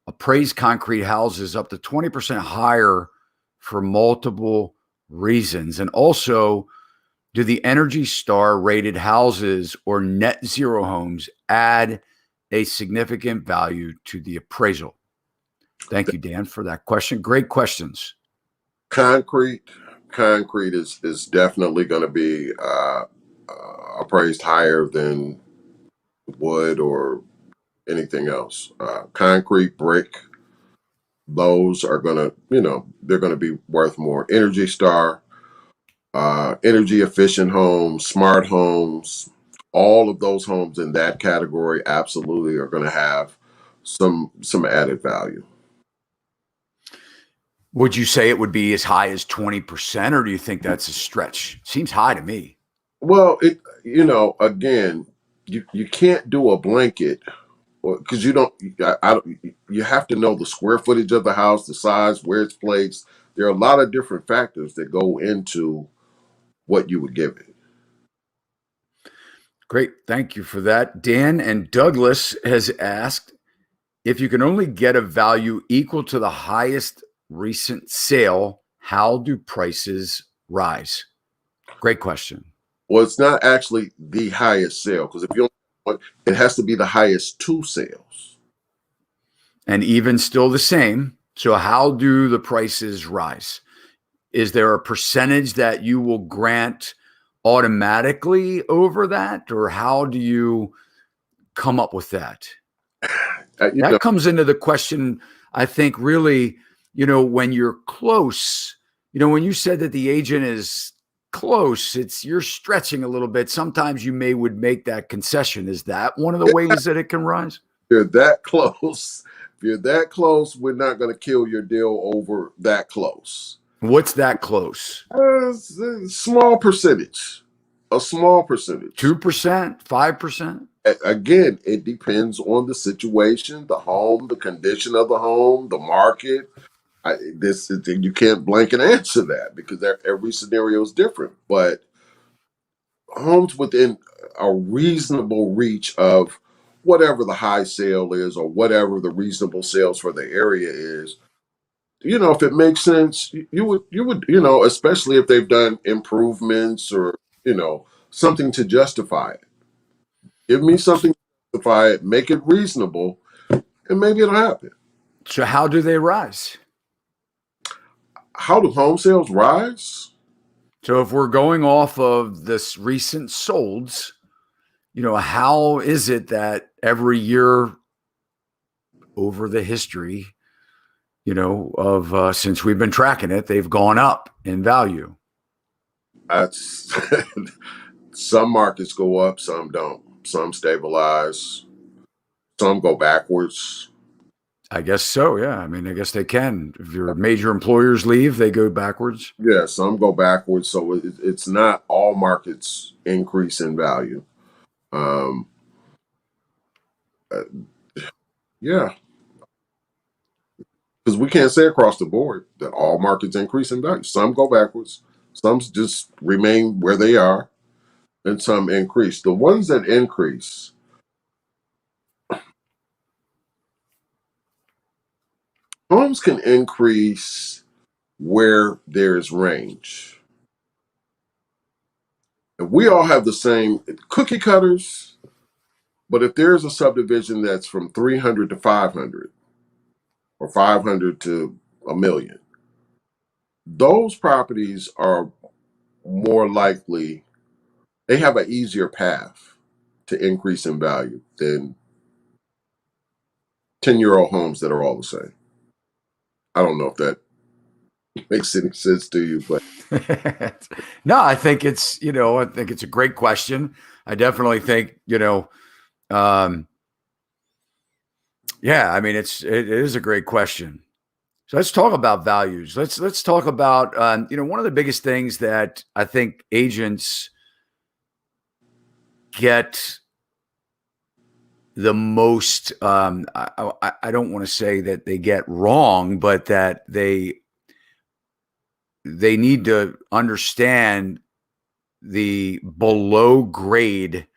A: appraise concrete houses up to 20% higher for multiple reasons. And also, do the Energy Star rated houses or net zero homes add a significant value to the appraisal? Thank you, Dan, for that question. Great questions.
B: Concrete is definitely going to be appraised higher than wood or anything else. Concrete, brick, those are going to, they're going to be worth more. Energy Star, energy efficient homes, smart homes, all of those homes in that category absolutely are going to have some added value.
A: Would you say it would be as high as 20%, or do you think that's a stretch? Seems high to me.
B: Well, again, you can't do a blanket because you don't. You have to know the square footage of the house, the size, where it's placed. There are a lot of different factors that go into what you would give it.
A: Great. Thank you for that. Dan and Douglas has asked, if you can only get a value equal to the highest recent sale, how do prices rise? Great question.
B: Well, it's not actually the highest sale because if you don't, it has to be the highest two sales.
A: And even still the same. So how do the prices rise? Is there a percentage that you will grant automatically over that? Or how do you come up with that? That comes into the question, I think, really, when you're close, when you said that the agent is close, you're stretching a little bit. Sometimes you would make that concession. Is that one of the ways that it can rise?
B: You're that close. If you're that close, we're not going to kill your deal over that close.
A: What's that close?
B: Small percentage. A small percentage.
A: 2%, 5%?
B: Again, it depends on the situation, the home, the condition of the home, the market. You can't blanket answer that because every scenario is different. But homes within a reasonable reach of whatever the high sale is or whatever the reasonable sales for the area is. If it makes sense, you would, especially if they've done improvements or, something to justify it. Give me something to justify it, make it reasonable, and maybe it'll happen.
A: So how do they rise?
B: How do home sales rise?
A: So if we're going off of this recent solds, how is it that every year over the history, of since we've been tracking it, they've gone up in value?
B: That's some markets go up, some don't. Some stabilize, some go backwards.
A: I guess so. Yeah. I mean, I guess they can. If your major employers leave, they go backwards.
B: Yeah, some go backwards. So it's not all markets increase in value. Um, uh, yeah, because we can't say across the board that all markets increase in value. Some go backwards, some just remain where they are, and some increase. The ones that increase, homes can increase where there's range. And we all have the same cookie cutters, but if there's a subdivision that's from 300 to 500 or 500 to a million, those properties are more likely, they have an easier path to increase in value than 10-year-old homes that are all the same. I don't know if that makes any sense to you, but
A: No, I think it's a great question. I definitely think, yeah, I mean, it is a great question. So let's talk about values. Let's talk about, one of the biggest things that I think agents get the most, I don't want to say that they get wrong, but that they need to understand the below grade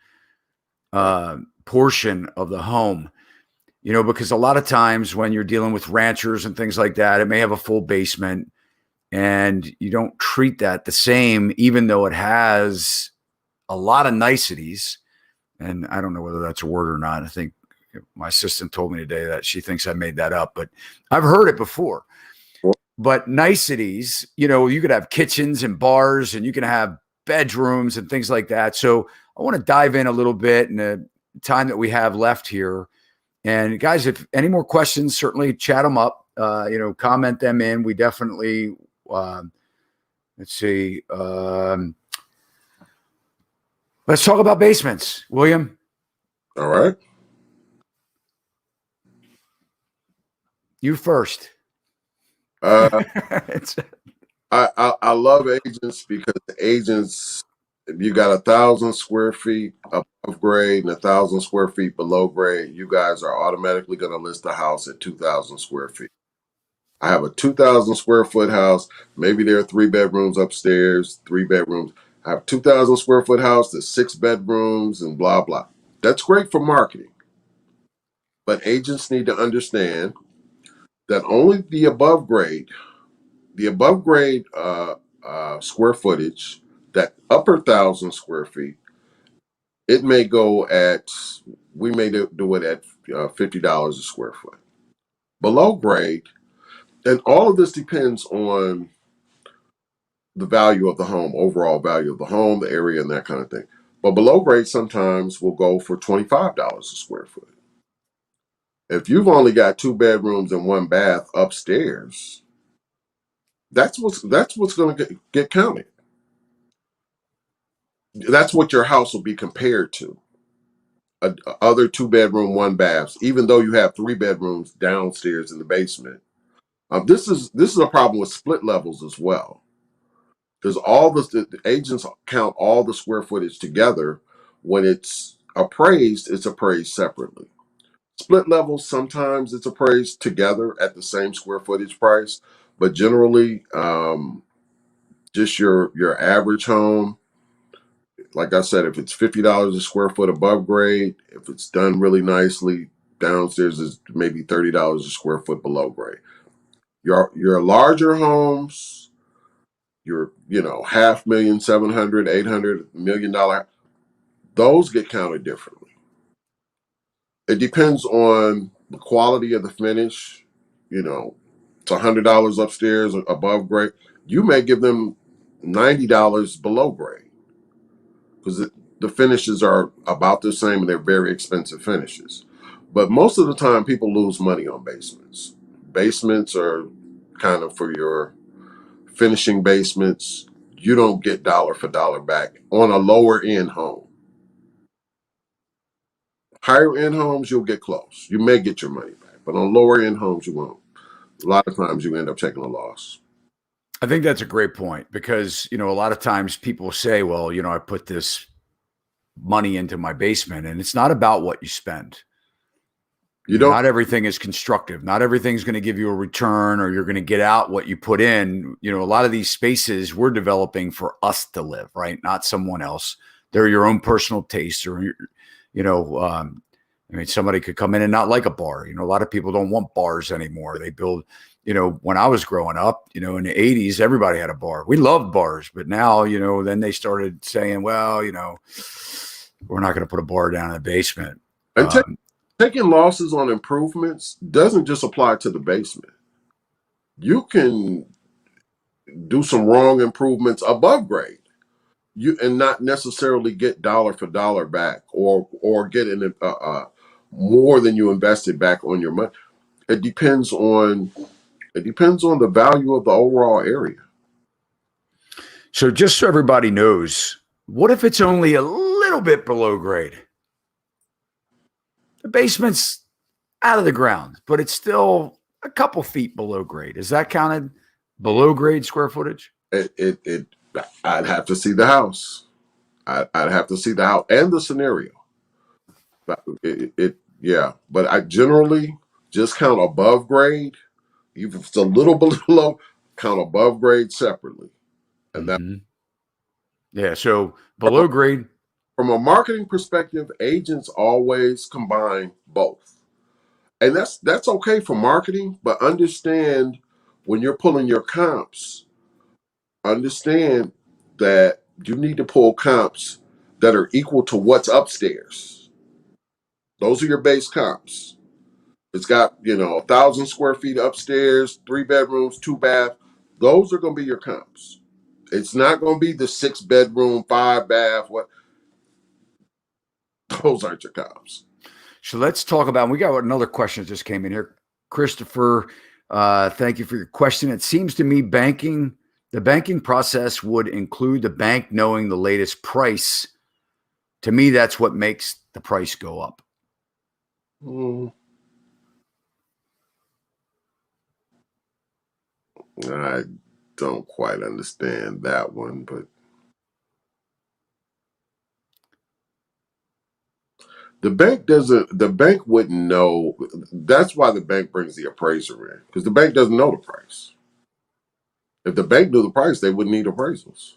A: portion of the home, because a lot of times when you're dealing with ranchers and things like that, it may have a full basement and you don't treat that the same, even though it has a lot of niceties. And I don't know whether that's a word or not. I think my assistant told me today that she thinks I made that up, but I've heard it before. But niceties, you could have kitchens and bars and you can have bedrooms and things like that. So I want to dive in a little bit in the time that we have left here. And guys, if any more questions, certainly chat them up, comment them in. We definitely, let's see. Let's talk about basements, William.
B: all right.
A: You first.
B: Uh, I love agents because agents, if you got 1,000 square feet above grade and 1,000 square feet below grade, you guys are automatically going to list a house at 2,000 square feet. I have a 2,000 square foot house. Maybe there are 3 bedrooms upstairs, 3 bedrooms. I have a 2,000 square foot house. There's 6 bedrooms and blah, blah. That's great for marketing. But agents need to understand that only the above grade square footage, that upper 1,000 square feet, it may go at, we may do it at $50 a square foot. Below grade, and all of this depends on the value of the home, overall value of the home, the area, and that kind of thing. But below grade sometimes will go for $25 a square foot. If you've only got 2 bedrooms and 1 bath upstairs, that's what's going to get counted. That's what your house will be compared to. Other 2 bedroom, 1 baths, even though you have 3 bedrooms downstairs in the basement. This is a problem with split levels as well, because all the agents count all the square footage together. When it's appraised separately. Split levels, sometimes it's appraised together at the same square footage price, but generally, just your average home, like I said, if it's $50 a square foot above grade, if it's done really nicely, downstairs is maybe $30 a square foot below grade. Your larger homes, your half million, 700, 800, $1 million, those get counted differently. It depends on the quality of the finish. It's $100 upstairs above grade. You may give them $90 below grade because the finishes are about the same and they're very expensive finishes. But most of the time, people lose money on basements. Basements are kind of for your finishing basements. You don't get dollar for dollar back on a lower end home. Higher end homes, you'll get close. You may get your money back, but on lower end homes, you won't. A lot of times you end up taking a loss.
A: I think that's a great point because, a lot of times people say, well, I put this money into my basement, and it's not about what you spend. Not everything is constructive. Not everything's going to give you a return or you're going to get out what you put in. A lot of these spaces we're developing for us to live, right? Not someone else. They're your own personal taste or, somebody could come in and not like a bar. A lot of people don't want bars anymore. They build, when I was growing up, in the 80s, everybody had a bar. We loved bars, but now, then they started saying, well, we're not going to put a bar down in the basement.
B: And taking losses on improvements doesn't just apply to the basement. You can do some wrong improvements above grade, and not necessarily get dollar for dollar back, or get more than you invested back on your money. It depends on the value of the overall area.
A: So just so everybody knows, what if it's only a little bit below grade? The basement's out of the ground, but it's still a couple feet below grade. Is that counted below grade square footage?
B: I'd have to see the house. I'd have to see the house and the scenario. But but I generally just count above grade. If it's a little below, count above grade separately. And
A: so below grade.
B: From a marketing perspective, agents always combine both. And that's okay for marketing, but understand when you're pulling your comps, understand that you need to pull comps that are equal to what's upstairs. Those are your base comps. It's got, 1,000 square feet upstairs, 3 bedrooms, 2 bath. Those are going to be your comps. It's not going to be the 6 bedroom, 5 bath. Those aren't your comps.
A: So let's talk about, we got another question that just came in here. Christopher, thank you for your question. It seems to me the banking process would include the bank knowing the latest price. To me, that's what makes the price go up.
B: I don't quite understand that one, but the bank wouldn't know. That's why the bank brings the appraiser in, because the bank doesn't know the price. If the bank knew the price, they wouldn't need appraisals.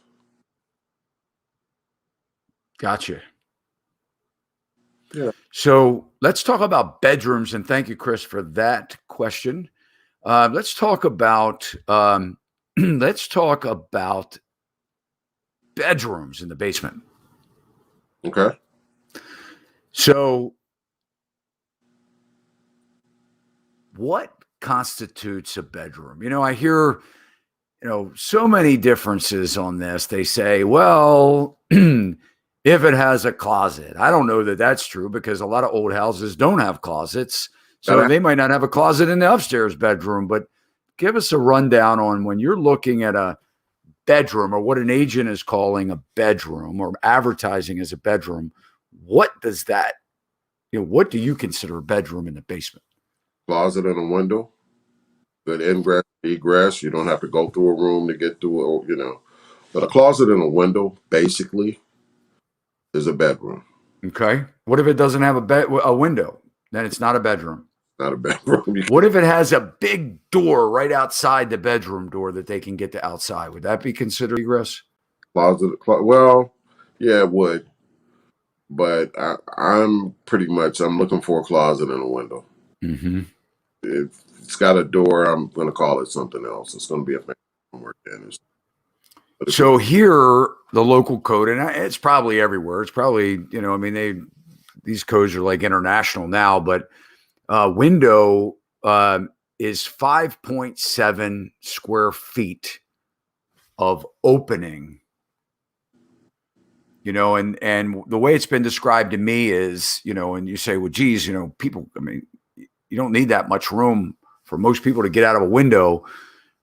A: Gotcha.
B: Yeah.
A: So let's talk about bedrooms, and thank you, Chris, for that question. Let's talk about bedrooms in the basement.
B: Okay.
A: So what constitutes a bedroom? I hear, so many differences on this. They say, well, if it has a closet. I don't know that that's true because a lot of old houses don't have closets. So they might not have a closet in the upstairs bedroom, but give us a rundown on when you're looking at a bedroom or what an agent is calling a bedroom or advertising as a bedroom. What does that, what do you consider a bedroom in the basement?
B: Closet and a window, good ingress, egress. You don't have to go through a room to get to it, But a closet and a window basically is a bedroom.
A: Okay. What if it doesn't have a window? Then it's not a bedroom.
B: Not a bedroom.
A: What if it has a big door right outside the bedroom door that they can get to outside? Would that be considered egress?
B: Well, Yeah, it would. But I'm pretty much, I'm looking for a closet and a window.
A: Mm-hmm.
B: If it's got a door, I'm going to call it something else. It's going to be a family work dentist. But if it,
A: So here, the local code, and it's probably everywhere. It's probably, I mean, these codes are like international now, but window is 5.7 square feet of opening. And the way it's been described to me is, and you say, well, geez, people, I mean, you don't need that much room for most people to get out of a window.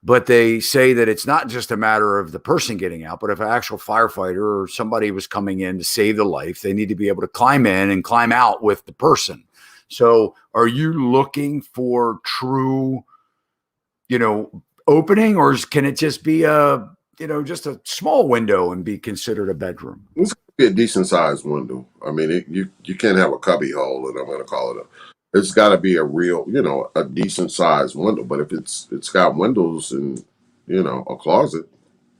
A: But they say that it's not just a matter of the person getting out, but if an actual firefighter or somebody was coming in to save the life, they need to be able to climb in and climb out with the person. So are you looking for true, opening, or can it just be just a small window and be considered a bedroom?
B: it's going to be a decent sized window. I mean, you can't have a cubby hole, and I'm going to call it a. It's got to be a real, a decent sized window. But if it's got windows and a closet,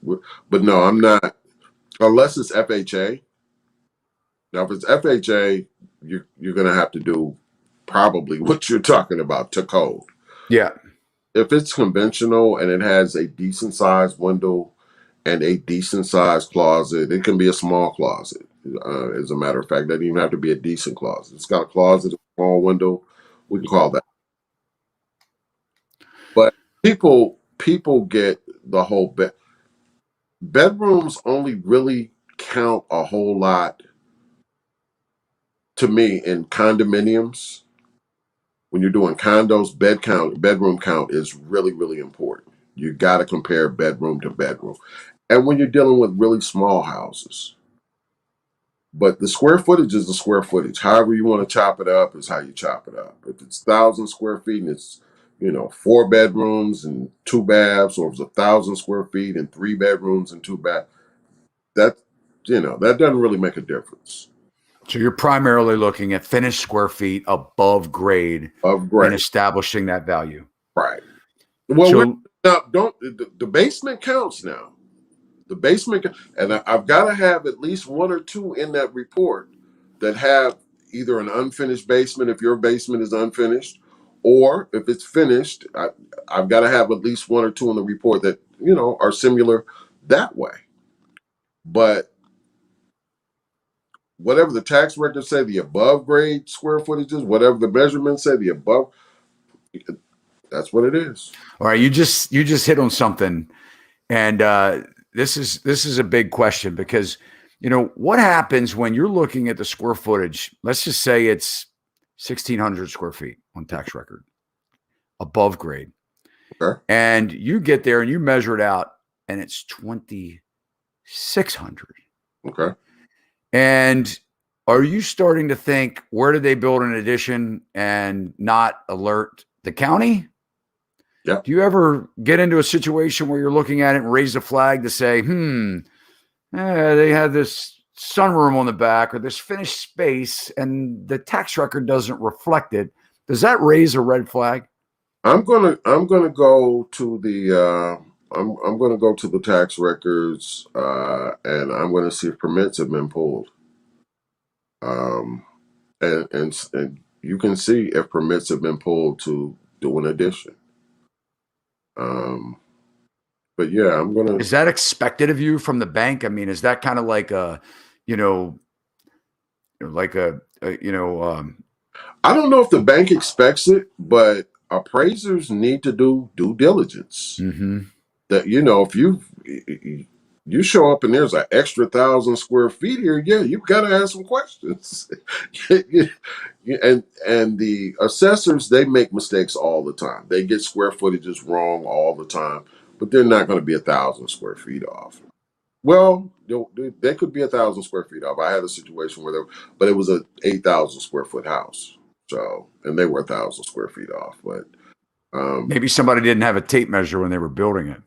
B: but no, I'm not unless it's FHA. Now, if it's FHA, you're going to have to do probably what you're talking about to code.
A: Yeah.
B: If it's conventional and it has a decent sized window and a decent sized closet, it can be a small closet. As a matter of fact, it doesn't even have to be a decent closet. It's got a closet, a small window. We can call that. But people get the whole bedrooms only really count a whole lot to me in condominiums. When you're doing condos, bedroom count is really, really important. You got to compare bedroom to bedroom. And when you're dealing with really small houses, but the square footage is the square footage. However you want to chop it up is how you chop it up. If it's 1,000 square feet and it's 4 bedrooms and 2 baths, or if it's 1,000 square feet and 3 bedrooms and 2 baths, that that doesn't really make a difference.
A: So you're primarily looking at finished square feet above grade
B: Of
A: and
B: grade,
A: establishing that value.
B: right? Well,
A: So
B: don't the basement counts now. The basement, and I've got to have at least one or two in that report that have either an unfinished basement if your basement is unfinished, or if it's finished, I've got to have at least one or two in the report that are similar that way. But whatever the tax records say, the above grade square footages, whatever the measurements say, the above, that's what it is.
A: all right, you just hit on something, and this is a big question because what happens when you're looking at the square footage. Let's just say it's 1,600 square feet on tax record above grade,
B: Okay.
A: and you get there and you measure it out, and it's 2,600.
B: Okay.
A: And are you starting to think, where did they build an addition and not alert the county?
B: Yeah.
A: Do you ever get into a situation where you're looking at it and raise a flag to say, they had this sunroom on the back or this finished space and the tax record doesn't reflect it? Does that raise a red flag?
B: I'm gonna go to the I'm gonna go to the tax records and I'm gonna see if permits have been pulled. Um, and you can see if permits have been pulled to do an addition. But yeah, I'm gonna.
A: Is that expected of you from the bank? I mean, is that kind of like a, like
B: I don't know if the bank expects it, but appraisers need to do due diligence.
A: mm-hmm.
B: That if you show up and there's an extra 1,000 square feet here, yeah, you've got to ask some questions. and the assessors, they make mistakes all the time. They get square footages wrong all the time, but they're not going to be 1,000 square feet off. Well, they could be 1,000 square feet off. I had a situation where but it was a 8,000 square foot house. So, and they were 1,000 square feet off. But
A: Maybe somebody didn't have a tape measure when they were building it.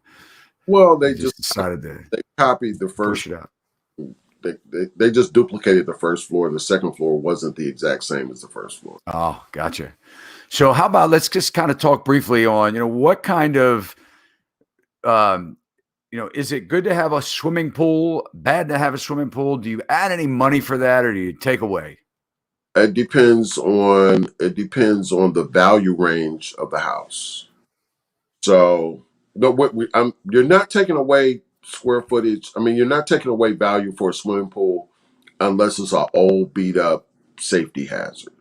B: well,
A: They just decided to
B: they copied the
A: push
B: first.
A: it out.
B: They just duplicated the first floor, and the second floor wasn't the exact same as the first floor.
A: Oh, gotcha. So how about let's just kind of talk briefly on, what kind of is it good to have a swimming pool? Bad to have a swimming pool? Do you add any money for that, or do you take away?
B: It depends on the value range of the house. So no, you're not taking away square footage. I mean, you're not taking away value for a swimming pool unless it's an old, beat up safety hazard.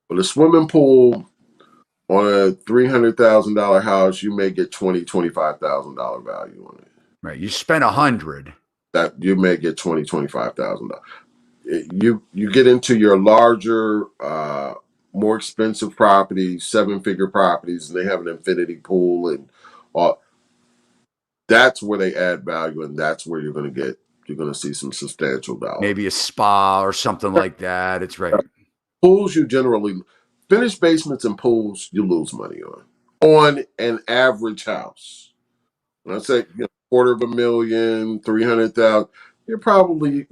B: But a swimming pool on a $300,000 house, you may get $25,000 value on it.
A: Right. You spent 100.
B: That you may get $25,000. You get into your larger, more expensive properties, 7-figure properties, and they have an infinity pool, and all. That's where they add value, and that's where you're going to see some substantial dollars.
A: Maybe a spa or something like that. It's right.
B: Pools, you generally finished basements and pools, you lose money on an average house. When I say $250,000, 300,000, you're probably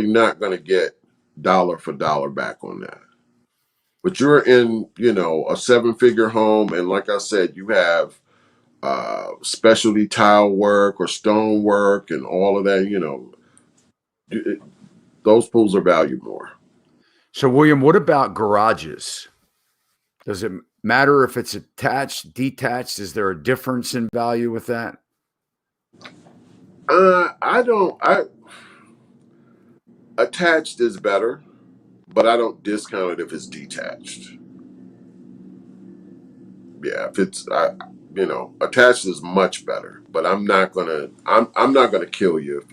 B: not going to get dollar for dollar back on that. But you're in a 7-figure home, and like I said, you have specialty tile work or stone work and all of that. Those pools are valued more.
A: So, William, what about garages? Does it matter if it's attached, detached? Is there a difference in value with that?
B: I don't. Attached is better, but I don't discount it if it's detached. Yeah, if it's attached is much better, but I'm not gonna kill you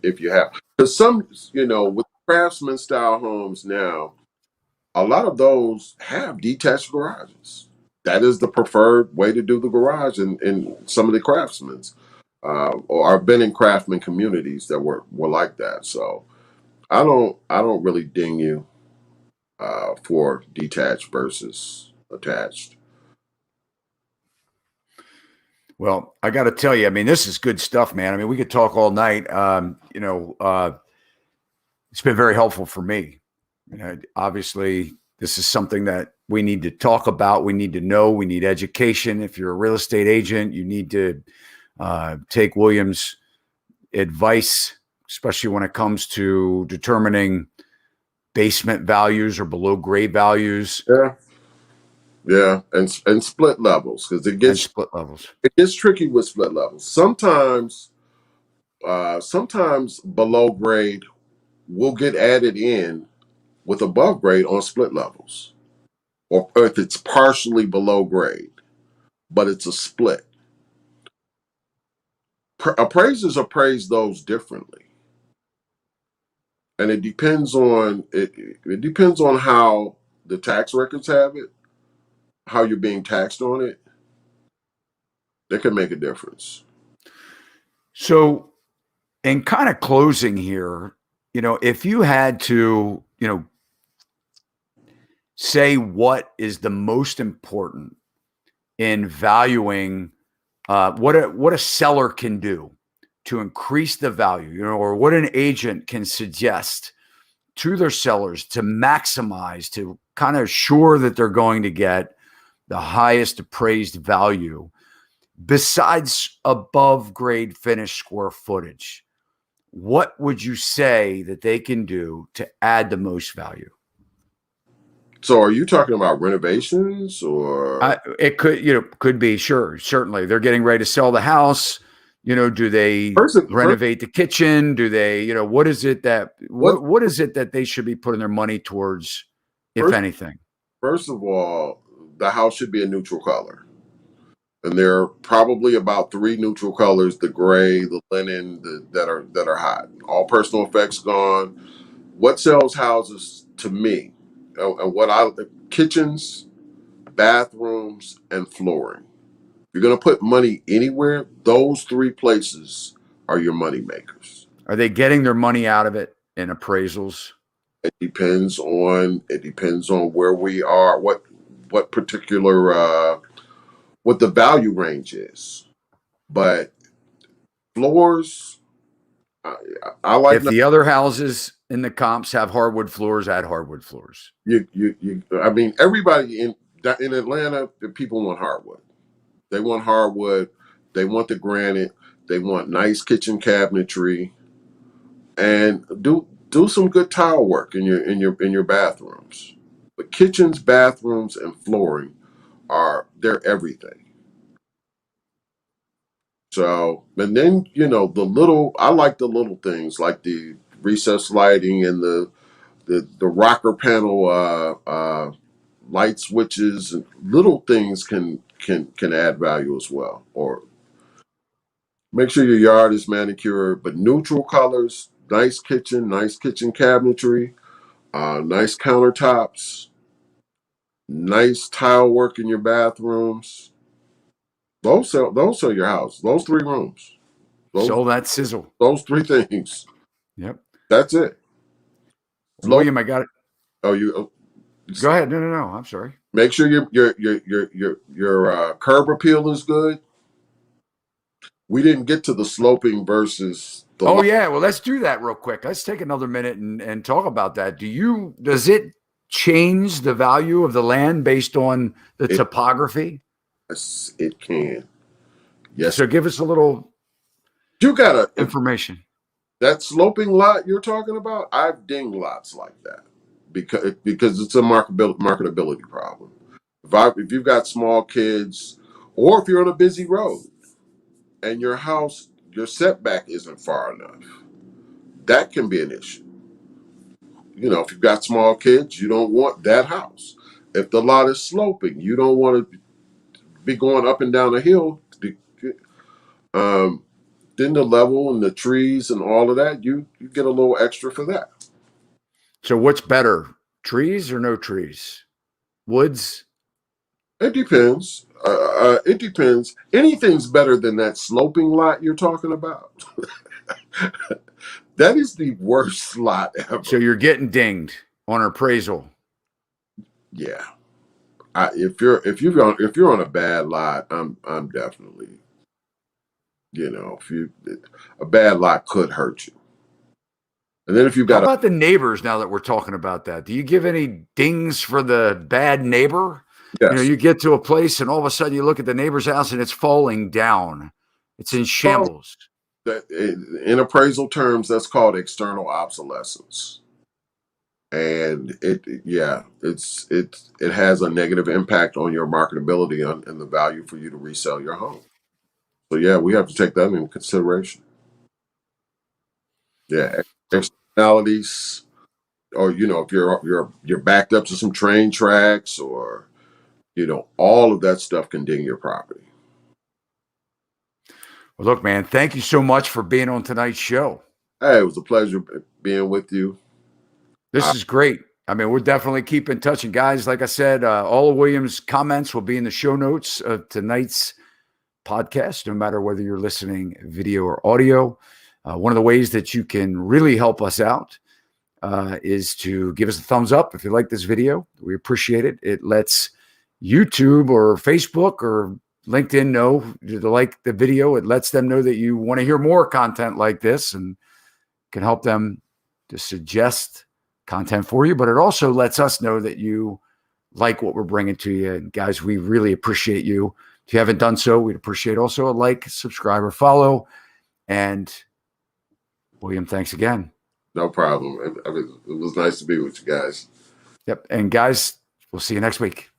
B: if you have, because some with craftsman style homes now, a lot of those have detached garages. That is the preferred way to do the garage in some of the craftsmen's, or I've been in craftsman communities that were like that. So I don't really ding you for detached versus attached.
A: Well, I got to tell you, I mean, this is good stuff, man. I mean, we could talk all night. It's been very helpful for me. Obviously, this is something that we need to talk about. We need to know. We need education. If you're a real estate agent, you need to take William's advice, especially when it comes to determining basement values or below grade values.
B: Yeah, and split levels, because it gets tricky with split levels. Sometimes below grade will get added in with above grade on split levels, or if it's partially below grade, but it's a split. Appraisers appraise those differently, and it depends on how the tax records have it, how you're being taxed on it. That can make a difference.
A: So, in kind of closing here, if you had to, say what is the most important in valuing what a seller can do to increase the value, or what an agent can suggest to their sellers to maximize, to kind of assure that they're going to get the highest appraised value besides above grade finished square footage, what would you say that they can do to add the most value?
B: So are you talking about renovations, or
A: it could be, sure, certainly. They're getting ready to sell the house. Do they renovate the kitchen? Do they, what is it that what is it that they should be putting their money towards, if anything?
B: First of all, the house should be a neutral color. And there are probably about 3 neutral colors: the gray, the linen, that are hot. All personal effects gone. What sells houses to me, and kitchens, bathrooms, and flooring. If you're going to put money anywhere, those 3 places are your money makers.
A: Are they getting their money out of it in appraisals?
B: It depends on where we are, what particular what the value range is. But floors, I like.
A: If the other houses in the comps have hardwood floors, add hardwood floors.
B: I mean, everybody in Atlanta, the people want hardwood. They want hardwood. They want the granite. They want nice kitchen cabinetry, and do some good tile work in your bathrooms. But kitchens, bathrooms, and flooring they're everything. So, and then I like the little things like the recessed lighting and the rocker panel light switches, and little things can add value as well. Or make sure your yard is manicured, but neutral colors, nice kitchen cabinetry, nice countertops, nice tile work in your bathrooms. Those sell your house. Those three rooms. Those
A: So that sizzle.
B: those three things.
A: Yep.
B: That's it.
A: William, I got it.
B: Oh, you
A: Go ahead. No. I'm sorry.
B: make sure your curb appeal is good. We didn't get to the sloping versus the.
A: Oh yeah. Well, let's do that real quick. Let's take another minute and talk about that. Does it change the value of the land based on the topography?
B: Yes, it can. Yes.
A: So give us a little
B: You gotta
A: information.
B: that sloping lot you're talking about. I've dinged lots like that because it's a marketability problem. If you've got small kids, or if you're on a busy road and your setback isn't far enough, that can be an issue. If you've got small kids, you don't want that house. If the lot is sloping, you don't want to be going up and down a hill. Then the level and the trees and all of that, you get a little extra for that.
A: So what's better, trees or no trees? Woods?
B: It depends. It depends. Anything's better than that sloping lot you're talking about. That is the worst lot ever.
A: So you're getting dinged on an appraisal.
B: Yeah. If you're on a bad lot, I'm definitely, a bad lot could hurt you. And then if you've
A: How
B: got
A: about the neighbors now that we're talking about that? Do you give any dings for the bad neighbor?
B: yes.
A: You get to a place and all of a sudden you look at the neighbor's house and it's falling down. It's in shambles.
B: In appraisal terms, that's called external obsolescence. And it has a negative impact on your marketability and the value for you to resell your home. So yeah, we have to take that into consideration. Yeah, externalities, or if you're backed up to some train tracks, or all of that stuff can ding your property.
A: Well, look, man, thank you so much for being on tonight's show.
B: Hey, it was a pleasure being with you.
A: This is great. I mean, we'll definitely keep in touch. And guys, like I said, all of William's comments will be in the show notes of tonight's podcast, no matter whether you're listening video or audio. One of the ways that you can really help us out is to give us a thumbs up if you like this video. We appreciate it. It lets YouTube or Facebook or LinkedIn know to like the video. It lets them know that you want to hear more content like this and can help them to suggest content for you. But it also lets us know that you like what we're bringing to you. And guys, we really appreciate you. If you haven't done so, we'd appreciate also a like, subscribe, or follow. And William, thanks again.
B: No problem. It was nice to be with you guys.
A: Yep. And guys, we'll see you next week.